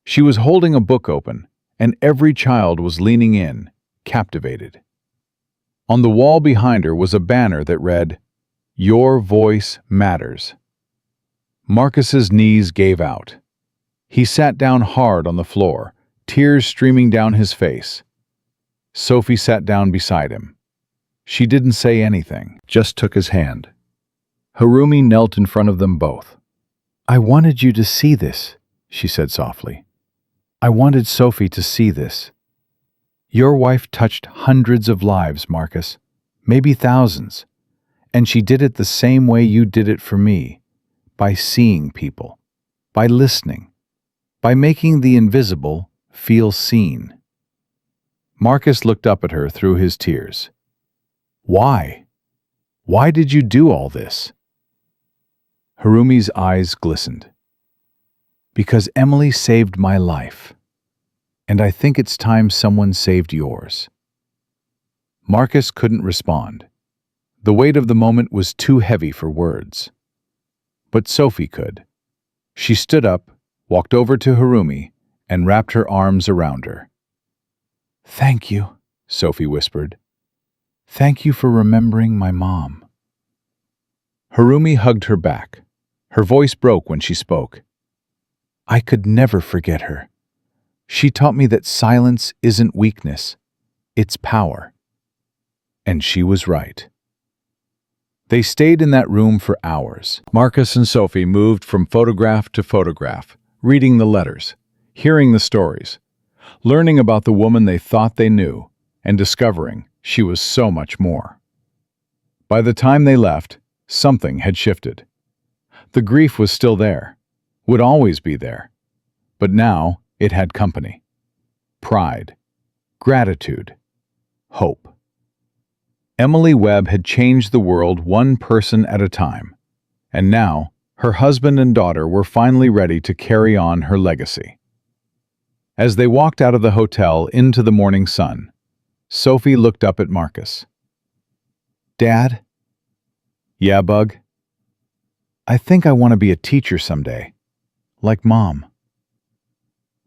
She was holding a book open, and every child was leaning in, captivated. On the wall behind her was a banner that read, "Your voice matters." Marcus's knees gave out. He sat down hard on the floor, tears streaming down his face. Sophie sat down beside him. She didn't say anything, just took his hand. Harumi knelt in front of them both. "I wanted you to see this," she said softly. "I wanted Sophie to see this. Your wife touched hundreds of lives, Marcus, maybe thousands, and she did it the same way you did it for me, by seeing people, by listening, by making the invisible feel seen." Marcus looked up at her through his tears. "Why? Why did you do all this?" Harumi's eyes glistened. "Because Emily saved my life, and I think it's time someone saved yours." Marcus couldn't respond. The weight of the moment was too heavy for words. But Sophie could. She stood up, walked over to Harumi, and wrapped her arms around her. "Thank you," Sophie whispered. "Thank you for remembering my mom." Harumi hugged her back. Her voice broke when she spoke. "I could never forget her. She taught me that silence isn't weakness, it's power." And she was right. They stayed in that room for hours. Marcus and Sophie moved from photograph to photograph, reading the letters, hearing the stories, learning about the woman they thought they knew, and discovering she was so much more. By the time they left, something had shifted. The grief was still there, would always be there, but now it had company. Pride, gratitude, hope. Emily Webb had changed the world one person at a time, and now her husband and daughter were finally ready to carry on her legacy. As they walked out of the hotel into the morning sun, Sophie looked up at Marcus. "Dad?" "Yeah, Bug?" "I think I want to be a teacher someday, like Mom."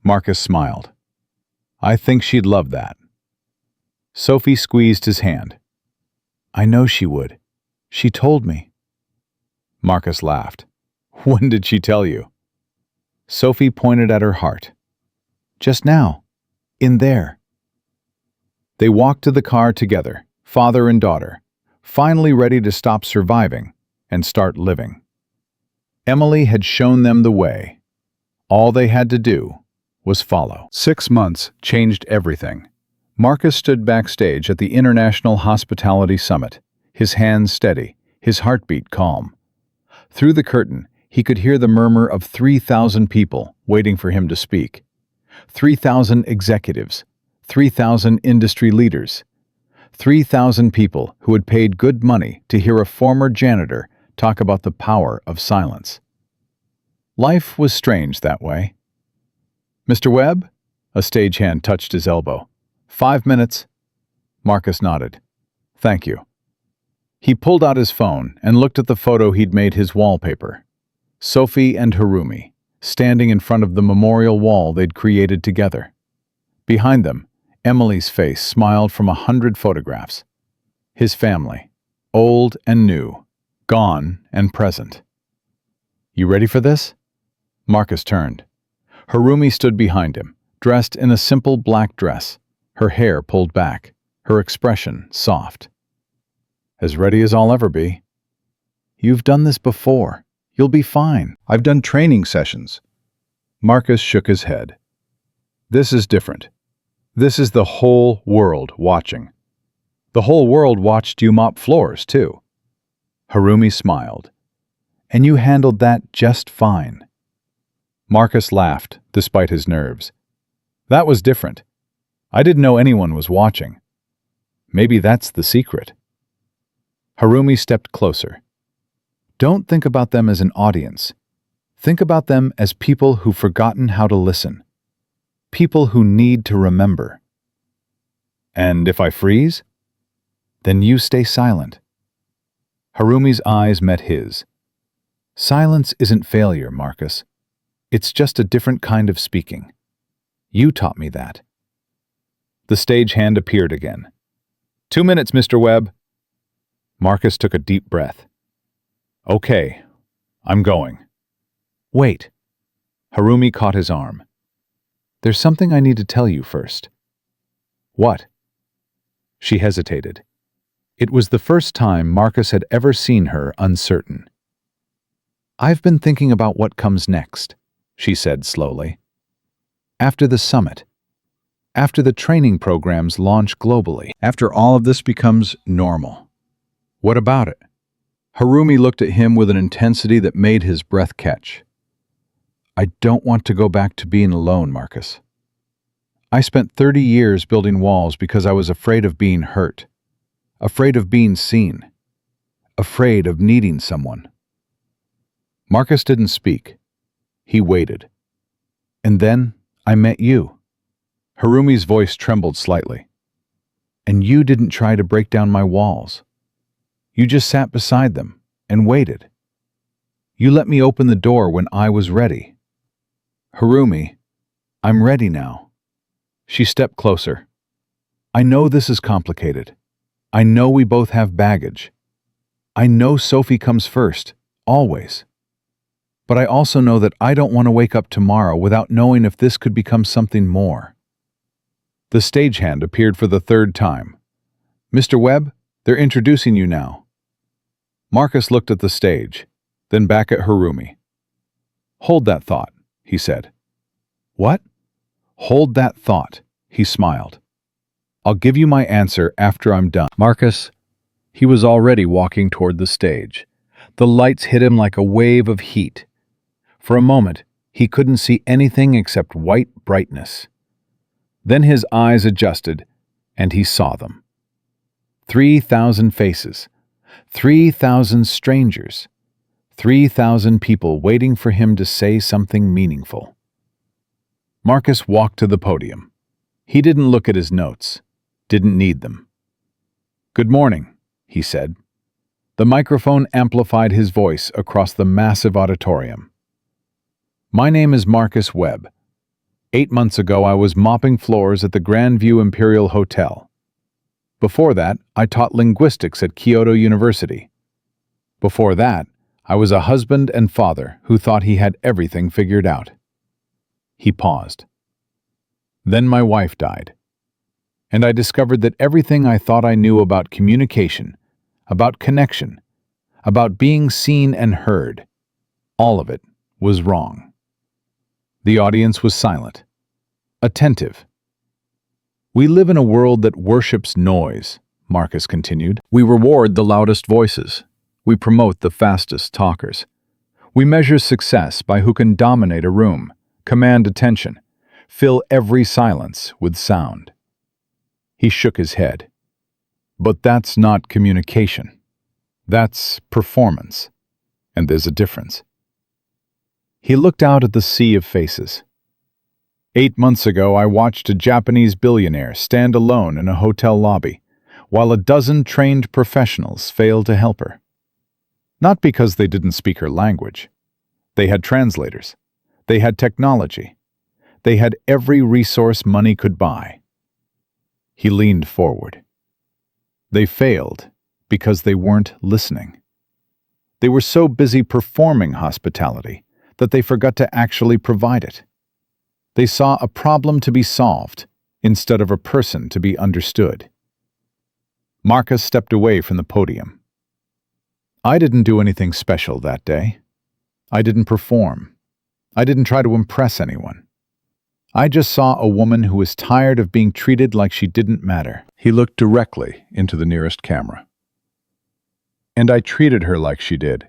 Marcus smiled. "I think she'd love that." Sophie squeezed his hand. "I know she would. She told me." Marcus laughed. "When did she tell you?" Sophie pointed at her heart. "Just now. In there." They walked to the car together, father and daughter, finally ready to stop surviving and start living. Emily had shown them the way. All they had to do was follow. 6 months changed everything. Marcus stood backstage at the International Hospitality Summit, his hands steady, his heartbeat calm. Through the curtain, he could hear the murmur of 3,000 people waiting for him to speak. 3,000 executives, 3,000 industry leaders, 3,000 people who had paid good money to hear a former janitor talk about the power of silence. Life was strange that way. "Mr. Webb?" A stagehand touched his elbow. 5 minutes. Marcus nodded. "Thank you." He pulled out his phone and looked at the photo he'd made his wallpaper. Sophie and Harumi, standing in front of the memorial wall they'd created together. Behind them, Emily's face smiled from 100 photographs. His family, old and new, gone and present. "You ready for this?" Marcus turned. Harumi stood behind him, dressed in a simple black dress, her hair pulled back, her expression soft. "As ready as I'll ever be." "You've done this before. You'll be fine." "I've done training sessions." Marcus shook his head. "This is different. This is the whole world watching. The whole world watched you mop floors, too." Harumi smiled. "And you handled that just fine." Marcus laughed, despite his nerves. "That was different. I didn't know anyone was watching. Maybe that's the secret." Harumi stepped closer. "Don't think about them as an audience. Think about them as people who've forgotten how to listen. People who need to remember." "And if I freeze?" "Then you stay silent." Harumi's eyes met his. "Silence isn't failure, Marcus. It's just a different kind of speaking. You taught me that." The stagehand appeared again. 2 minutes, Mr. Webb." Marcus took a deep breath. "Okay, I'm going." "Wait." Harumi caught his arm. "There's something I need to tell you first." "What?" She hesitated. It was the first time Marcus had ever seen her uncertain. "I've been thinking about what comes next," she said slowly. "After the summit. After the training programs launch globally. After all of this becomes normal." "What about it?" Harumi looked at him with an intensity that made his breath catch. "I don't want to go back to being alone, Marcus. I spent 30 years building walls because I was afraid of being hurt, afraid of being seen, afraid of needing someone." Marcus didn't speak. He waited. "And then I met you." Harumi's voice trembled slightly. "And you didn't try to break down my walls. You just sat beside them and waited. You let me open the door when I was ready." "Harumi, I'm ready now." She stepped closer. "I know this is complicated. I know we both have baggage. I know Sophie comes first, always. But I also know that I don't want to wake up tomorrow without knowing if this could become something more." The stagehand appeared for the 3rd time. "Mr. Webb, they're introducing you now." Marcus looked at the stage, then back at Harumi. "Hold that thought," he said. "What?" "Hold that thought," he smiled. "I'll give you my answer after I'm done." Marcus, he was already walking toward the stage. The lights hit him like a wave of heat. For a moment, he couldn't see anything except white brightness. Then his eyes adjusted, and he saw them. 3,000 faces, 3,000 strangers, 3,000 people waiting for him to say something meaningful. Marcus walked to the podium. He didn't look at his notes, didn't need them. "Good morning," he said. The microphone amplified his voice across the massive auditorium. "My name is Marcus Webb. 8 months ago, I was mopping floors at the Grandview Imperial Hotel. Before that, I taught linguistics at Kyoto University. Before that, I was a husband and father who thought he had everything figured out." He paused. "Then my wife died. And I discovered that everything I thought I knew about communication, about connection, about being seen and heard. All of it was wrong. The audience was silent, attentive. "We live in a world that worships noise," Marcus continued. "We reward the loudest voices. We promote the fastest talkers. We measure success by who can dominate a room, command attention, fill every silence with sound." He shook his head. "But that's not communication. That's performance. And there's a difference." He looked out at the sea of faces. 8 months ago, I watched a Japanese billionaire stand alone in a hotel lobby, while a dozen trained professionals failed to help her. Not because they didn't speak her language. They had translators. They had technology. They had every resource money could buy. He leaned forward. They failed because they weren't listening. They were so busy performing hospitality that they forgot to actually provide it. They saw a problem to be solved instead of a person to be understood. Marcus stepped away from the podium. "I didn't do anything special that day. I didn't perform. I didn't try to impress anyone. I just saw a woman who was tired of being treated like she didn't matter." He looked directly into the nearest camera. "And I treated her like she did."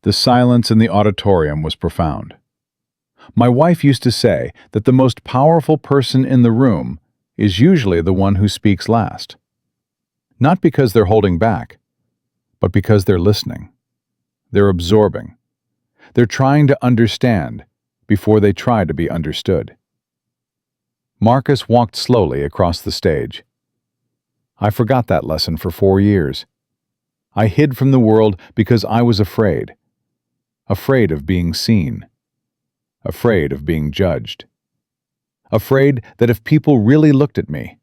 The silence in the auditorium was profound. "My wife used to say that the most powerful person in the room is usually the one who speaks last. Not because they're holding back, but because they're listening. They're absorbing. They're trying to understand before they try to be understood." Marcus walked slowly across the stage. "I forgot that lesson for 4 years. I hid from the world because I was afraid. Afraid of being seen. Afraid of being judged. Afraid that if people really looked at me,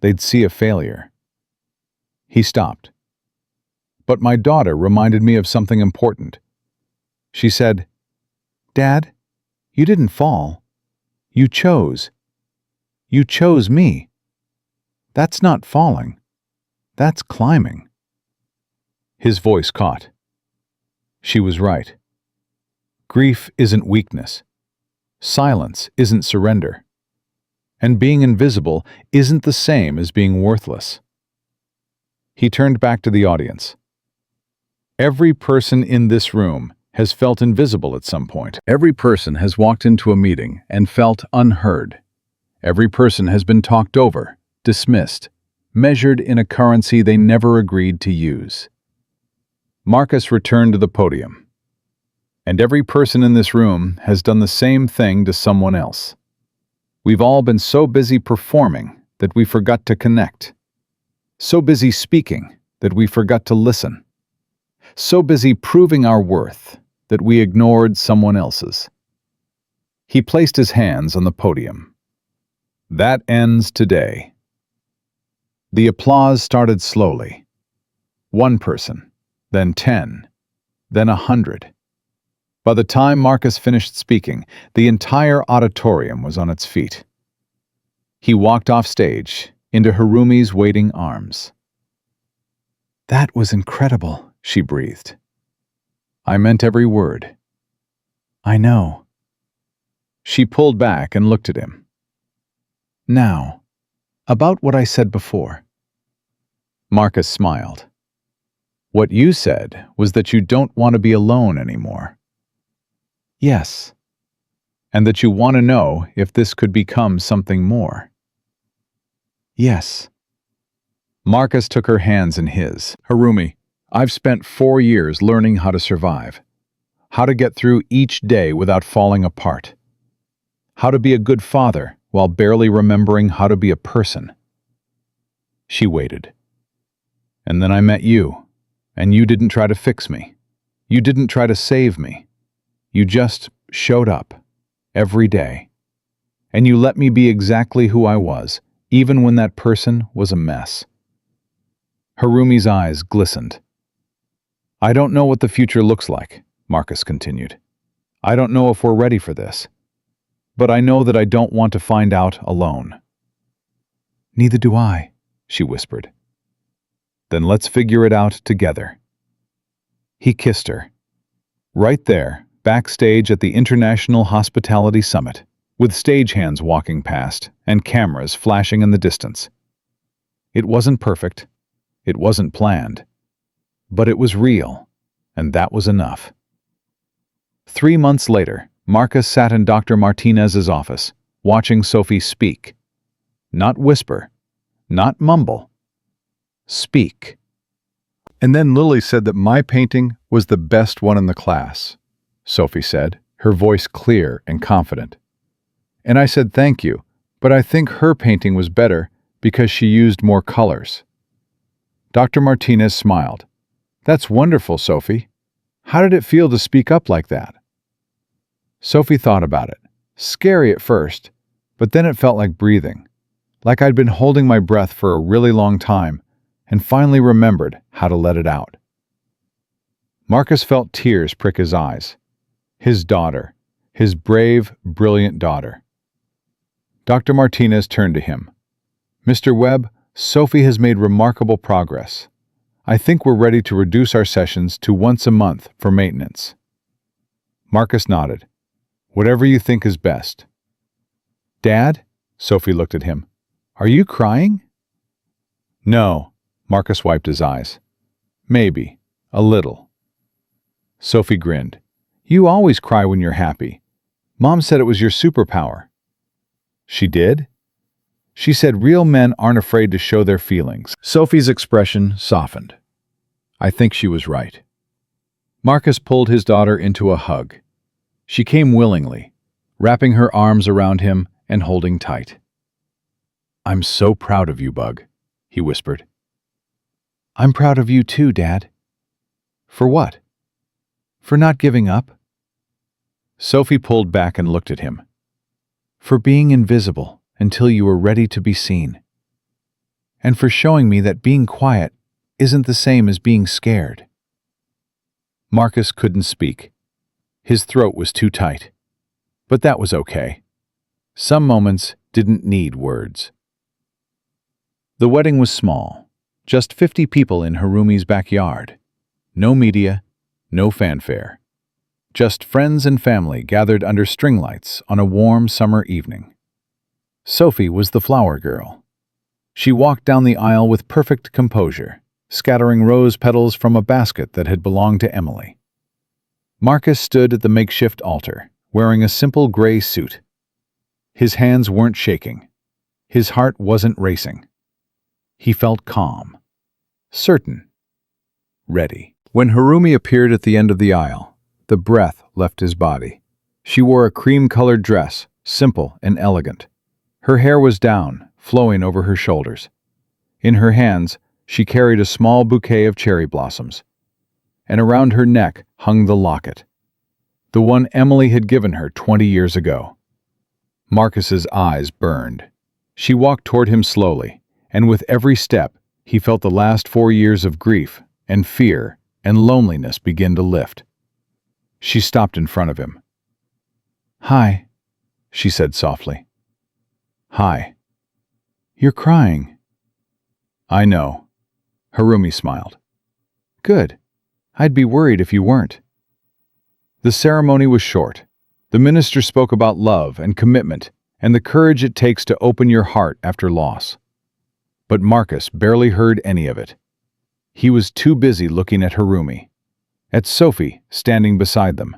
they'd see a failure." He stopped. "But my daughter reminded me of something important. She said, 'Dad, you didn't fall. You chose. You chose me. That's not falling. That's climbing.'" His voice caught. She was right. Grief isn't weakness. Silence isn't surrender. And being invisible isn't the same as being worthless. He turned back to the audience. "Every person in this room has felt invisible at some point. Every person has walked into a meeting and felt unheard. Every person has been talked over, dismissed, measured in a currency they never agreed to use." Marcus returned to the podium. "And every person in this room has done the same thing to someone else. We've all been so busy performing that we forgot to connect. So busy speaking that we forgot to listen. So busy proving our worth that we ignored someone else's." He placed his hands on the podium. "That ends today." The applause started slowly. 1 person, then 10, then 100. By the time Marcus finished speaking, the entire auditorium was on its feet. He walked off stage into Harumi's waiting arms. "That was incredible," she breathed. "I meant every word." "I know." She pulled back and looked at him. "Now, about what I said before." Marcus smiled. "What you said was that you don't want to be alone anymore." "Yes." "And that you want to know if this could become something more." "Yes." Marcus took her hands in his. "Harumi, I've spent 4 years learning how to survive. How to get through each day without falling apart. How to be a good father while barely remembering how to be a person." She waited. "And then I met you, and you didn't try to fix me. You didn't try to save me. You just showed up, every day. And you let me be exactly who I was, even when that person was a mess." Harumi's eyes glistened. "I don't know what the future looks like," Marcus continued. "I don't know if we're ready for this. But I know that I don't want to find out alone." "Neither do I," she whispered. Then let's figure it out together." He kissed her. Right there, backstage at the International Hospitality Summit, with stagehands walking past and cameras flashing in the distance. It wasn't perfect. It wasn't planned. But it was real, and that was enough. 3 months later, Marcus sat in Dr. Martinez's office, watching Sophie speak. Not whisper, not mumble. Speak. "And then Lily said that my painting was the best one in the class," Sophie said, her voice clear and confident. "And I said thank you, but I think her painting was better because she used more colors." Dr. Martinez smiled. "That's wonderful, Sophie. How did it feel to speak up like that?" Sophie thought about it. Scary at first, but then it felt like breathing, like I'd been holding my breath for a really long time and finally remembered how to let it out. Marcus felt tears prick his eyes. His daughter, his brave, brilliant daughter. Dr. Martinez turned to him. "Mr. Webb, Sophie has made remarkable progress. I think we're ready to reduce our sessions to once a month for maintenance." Marcus nodded. "Whatever you think is best." "Dad?" Sophie looked at him. "Are you crying?" "No." Marcus wiped his eyes. "Maybe. A little." Sophie grinned. "You always cry when you're happy. Mom said it was your superpower." "She did?" "She said real men aren't afraid to show their feelings." Sophie's expression softened. I think she was right. Marcus pulled his daughter into a hug. She came willingly, wrapping her arms around him and holding tight. "I'm so proud of you, Bug," he whispered. "I'm proud of you too, Dad." "For what?" "For not giving up." Sophie pulled back and looked at him. "For being invisible until you were ready to be seen. And for showing me that being quiet isn't the same as being scared." Marcus couldn't speak. His throat was too tight. But that was okay. Some moments didn't need words. The wedding was small, just 50 people in Harumi's backyard. No media, no fanfare. Just friends and family gathered under string lights on a warm summer evening. Sophie was the flower girl. She walked down the aisle with perfect composure, scattering rose petals from a basket that had belonged to Emily. Marcus stood at the makeshift altar, wearing a simple gray suit. His hands weren't shaking. His heart wasn't racing. He felt calm, certain, ready. When Harumi appeared at the end of the aisle, the breath left his body. She wore a cream-colored dress, simple and elegant. Her hair was down, flowing over her shoulders. In her hands, she carried a small bouquet of cherry blossoms, and around her neck hung the locket, the one Emily had given her 20 years ago. Marcus's eyes burned. She walked toward him slowly, and with every step, he felt the last 4 years of grief and fear and loneliness begin to lift. She stopped in front of him. "Hi," she said softly. "Hi." "You're crying." "I know." Harumi smiled. "Good. I'd be worried if you weren't." The ceremony was short. The minister spoke about love and commitment and the courage it takes to open your heart after loss. But Marcus barely heard any of it. He was too busy looking at Harumi, at Sophie standing beside them,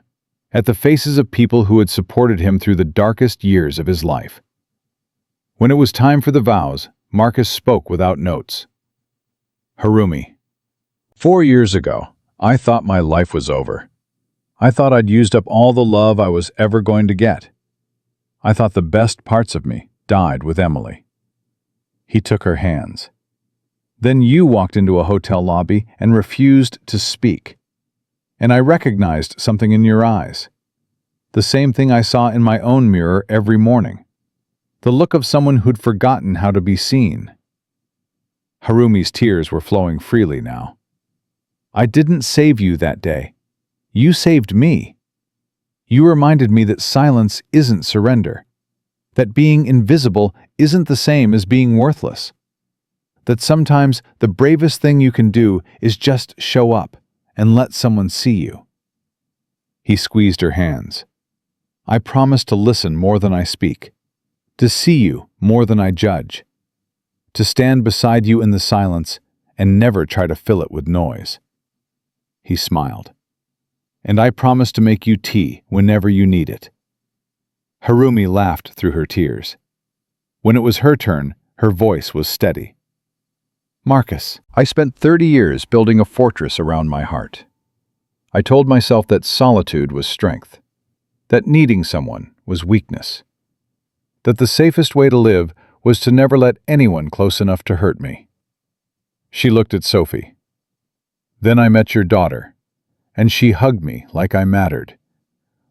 at the faces of people who had supported him through the darkest years of his life. When it was time for the vows, Marcus spoke without notes. "Harumi, 4 years ago, I thought my life was over. I thought I'd used up all the love I was ever going to get. I thought the best parts of me died with Emily." He took her hands. "Then you walked into a hotel lobby and refused to speak. And I recognized something in your eyes. The same thing I saw in my own mirror every morning. The look of someone who'd forgotten how to be seen." Harumi's tears were flowing freely now. "I didn't save you that day. You saved me. You reminded me that silence isn't surrender, that being invisible isn't the same as being worthless. That sometimes the bravest thing you can do is just show up and let someone see you. He squeezed her hands. I promise to listen more than I speak, to see you more than I judge, to stand beside you in the silence and never try to fill it with noise. He smiled. And I promise to make you tea whenever you need it. Harumi laughed through her tears. When it was her turn, her voice was steady. Marcus, I spent 30 years building a fortress around my heart. I told myself that solitude was strength, that needing someone was weakness, that the safest way to live was to never let anyone close enough to hurt me. She looked at Sophie. Then I met your daughter, and she hugged me like I mattered,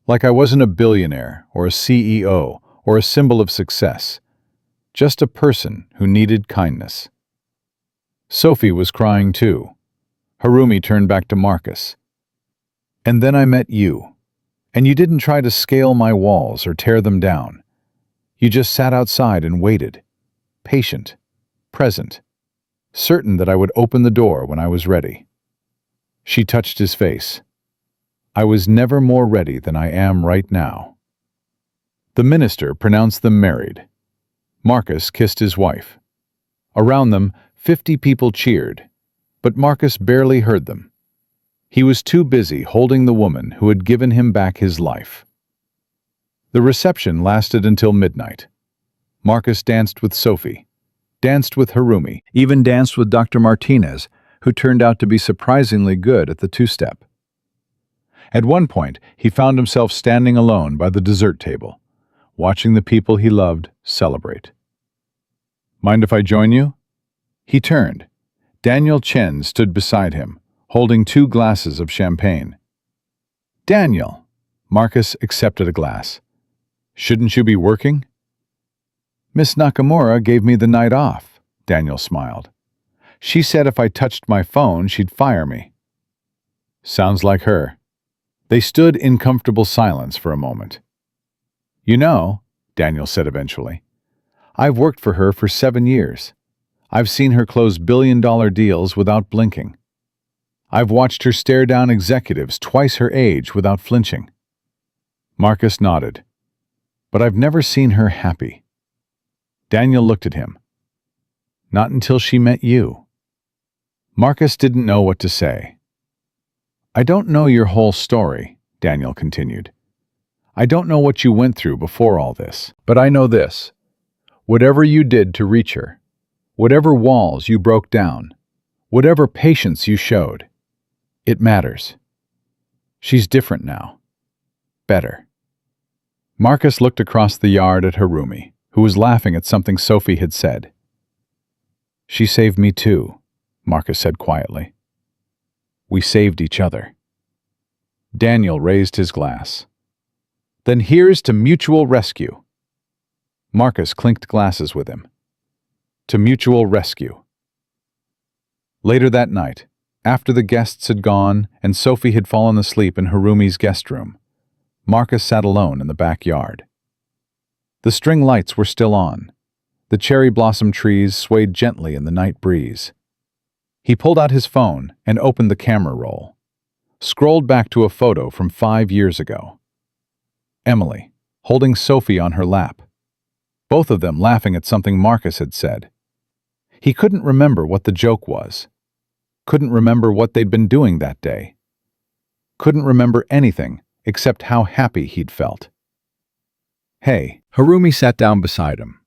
like I wasn't a billionaire or a CEO or a symbol of success, just a person who needed kindness. Sophie was crying too. Harumi turned back to Marcus. And then I met you, and you didn't try to scale my walls or tear them down. You just sat outside and waited, patient, present, certain that I would open the door when I was ready. She touched his face. I was never more ready than I am right now. The minister pronounced them married. Marcus kissed his wife. Around them, 50 people cheered, but Marcus barely heard them. He was too busy holding the woman who had given him back his life. The reception lasted until midnight. Marcus danced with Sophie, danced with Harumi, even danced with Dr. Martinez, who turned out to be surprisingly good at the two-step. At one point, he found himself standing alone by the dessert table, watching the people he loved celebrate. Mind if I join you? He turned. Daniel Chen stood beside him, holding 2 glasses of champagne. Daniel, Marcus accepted a glass. Shouldn't you be working? Miss Nakamura gave me the night off, Daniel smiled. She said if I touched my phone, she'd fire me. Sounds like her. They stood in comfortable silence for a moment. You know, Daniel said eventually, I've worked for her for 7 years. I've seen her close billion-dollar deals without blinking. I've watched her stare down executives twice her age without flinching. Marcus nodded. But I've never seen her happy. Daniel looked at him. Not until she met you. Marcus didn't know what to say. I don't know your whole story, Daniel continued. I don't know what you went through before all this, but I know this. Whatever you did to reach her, whatever walls you broke down, whatever patience you showed, it matters. She's different now. Better. Marcus looked across the yard at Harumi, who was laughing at something Sophie had said. She saved me too, Marcus said quietly. We saved each other. Daniel raised his glass. Then here's to mutual rescue. Marcus clinked glasses with him. To mutual rescue. Later that night, after the guests had gone and Sophie had fallen asleep in Harumi's guest room, Marcus sat alone in the backyard. The string lights were still on. The cherry blossom trees swayed gently in the night breeze. He pulled out his phone and opened the camera roll. Scrolled back to a photo from 5 years ago. Emily, holding Sophie on her lap. Both of them laughing at something Marcus had said. He couldn't remember what the joke was. Couldn't remember what they'd been doing that day. Couldn't remember anything except how happy he'd felt. Hey, Harumi sat down beside him.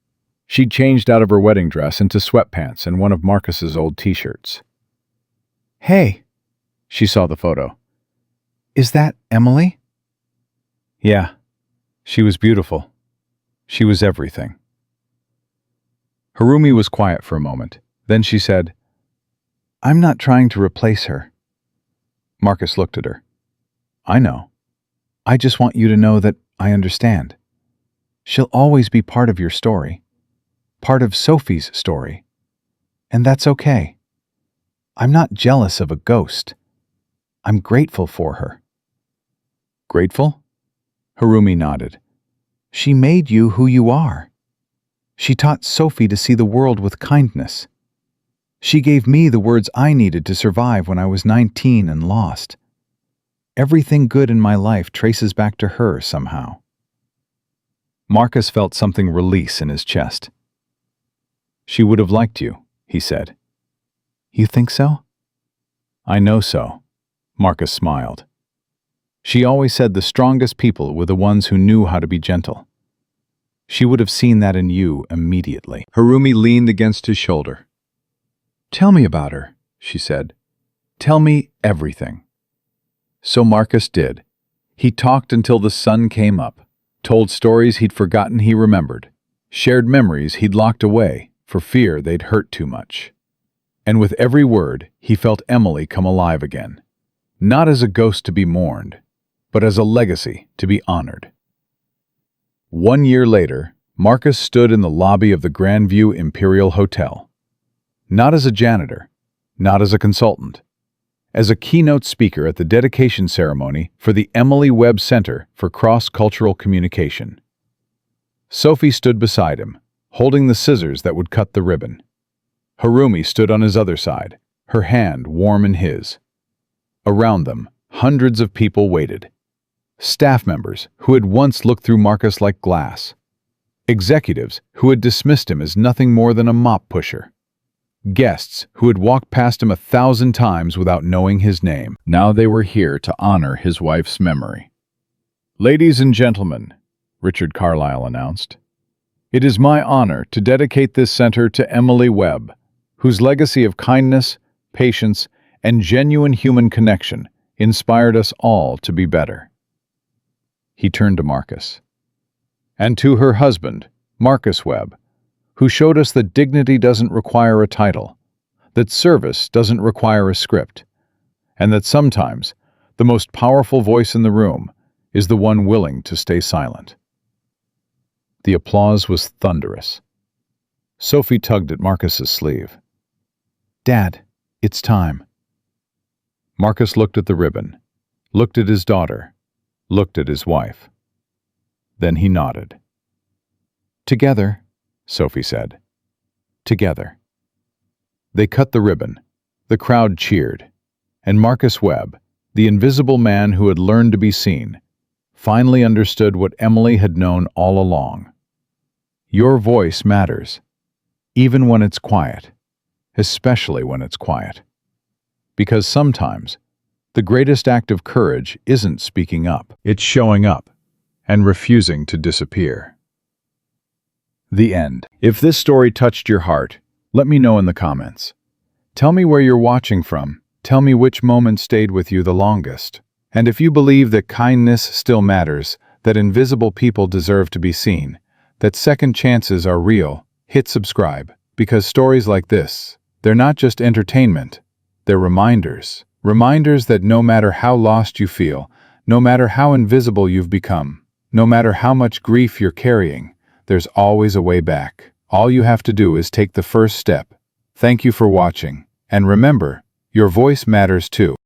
She'd changed out of her wedding dress into sweatpants and one of Marcus's old t-shirts. Hey, she saw the photo. Is that Emily? Yeah, she was beautiful. She was everything. Harumi was quiet for a moment. Then she said, I'm not trying to replace her. Marcus looked at her. I know. I just want you to know that I understand. She'll always be part of your story. Part of Sophie's story. And that's okay. I'm not jealous of a ghost. I'm grateful for her. Grateful? Harumi nodded. She made you who you are. She taught Sophie to see the world with kindness. She gave me the words I needed to survive when I was 19 and lost. Everything good in my life traces back to her somehow. Marcus felt something release in his chest. She would have liked you, he said. You think so? I know so, Marcus smiled. She always said the strongest people were the ones who knew how to be gentle. She would have seen that in you immediately. Harumi leaned against his shoulder. Tell me about her, she said. Tell me everything. So Marcus did. He talked until the sun came up, told stories he'd forgotten he remembered, shared memories he'd locked away for fear they'd hurt too much. And with every word, he felt Emily come alive again, not as a ghost to be mourned, but as a legacy to be honored. 1 year later, Marcus stood in the lobby of the Grandview Imperial Hotel. Not as a janitor, not as a consultant, as a keynote speaker at the dedication ceremony for the Emily Webb Center for Cross-Cultural Communication. Sophie stood beside him, holding the scissors that would cut the ribbon. Harumi stood on his other side, her hand warm in his. Around them, hundreds of people waited. Staff members who had once looked through Marcus like glass. Executives who had dismissed him as nothing more than a mop pusher. Guests who had walked past him 1,000 times without knowing his name. Now they were here to honor his wife's memory. Ladies and gentlemen, Richard Carlyle announced, it is my honor to dedicate this center to Emily Webb, whose legacy of kindness, patience, and genuine human connection inspired us all to be better. He turned to Marcus. And to her husband, Marcus Webb, who showed us that dignity doesn't require a title, that service doesn't require a script, and that sometimes the most powerful voice in the room is the one willing to stay silent. The applause was thunderous. Sophie tugged at Marcus's sleeve. Dad, it's time. Marcus looked at the ribbon, looked at his daughter, looked at his wife. Then he nodded. Together, Sophie said. Together. They cut the ribbon. The crowd cheered. And Marcus Webb, the invisible man who had learned to be seen, finally understood what Emily had known all along. Your voice matters, even when it's quiet, especially when it's quiet. Because sometimes, the greatest act of courage isn't speaking up, it's showing up and refusing to disappear. The end. If this story touched your heart, let me know in the comments. Tell me where you're watching from. Tell me which moment stayed with you the longest. And if you believe that kindness still matters, that invisible people deserve to be seen, that second chances are real, hit subscribe, because stories like this, they're not just entertainment, they're reminders. Reminders that no matter how lost you feel, no matter how invisible you've become, no matter how much grief you're carrying, there's always a way back. All you have to do is take the first step. Thank you for watching, and remember, your voice matters too.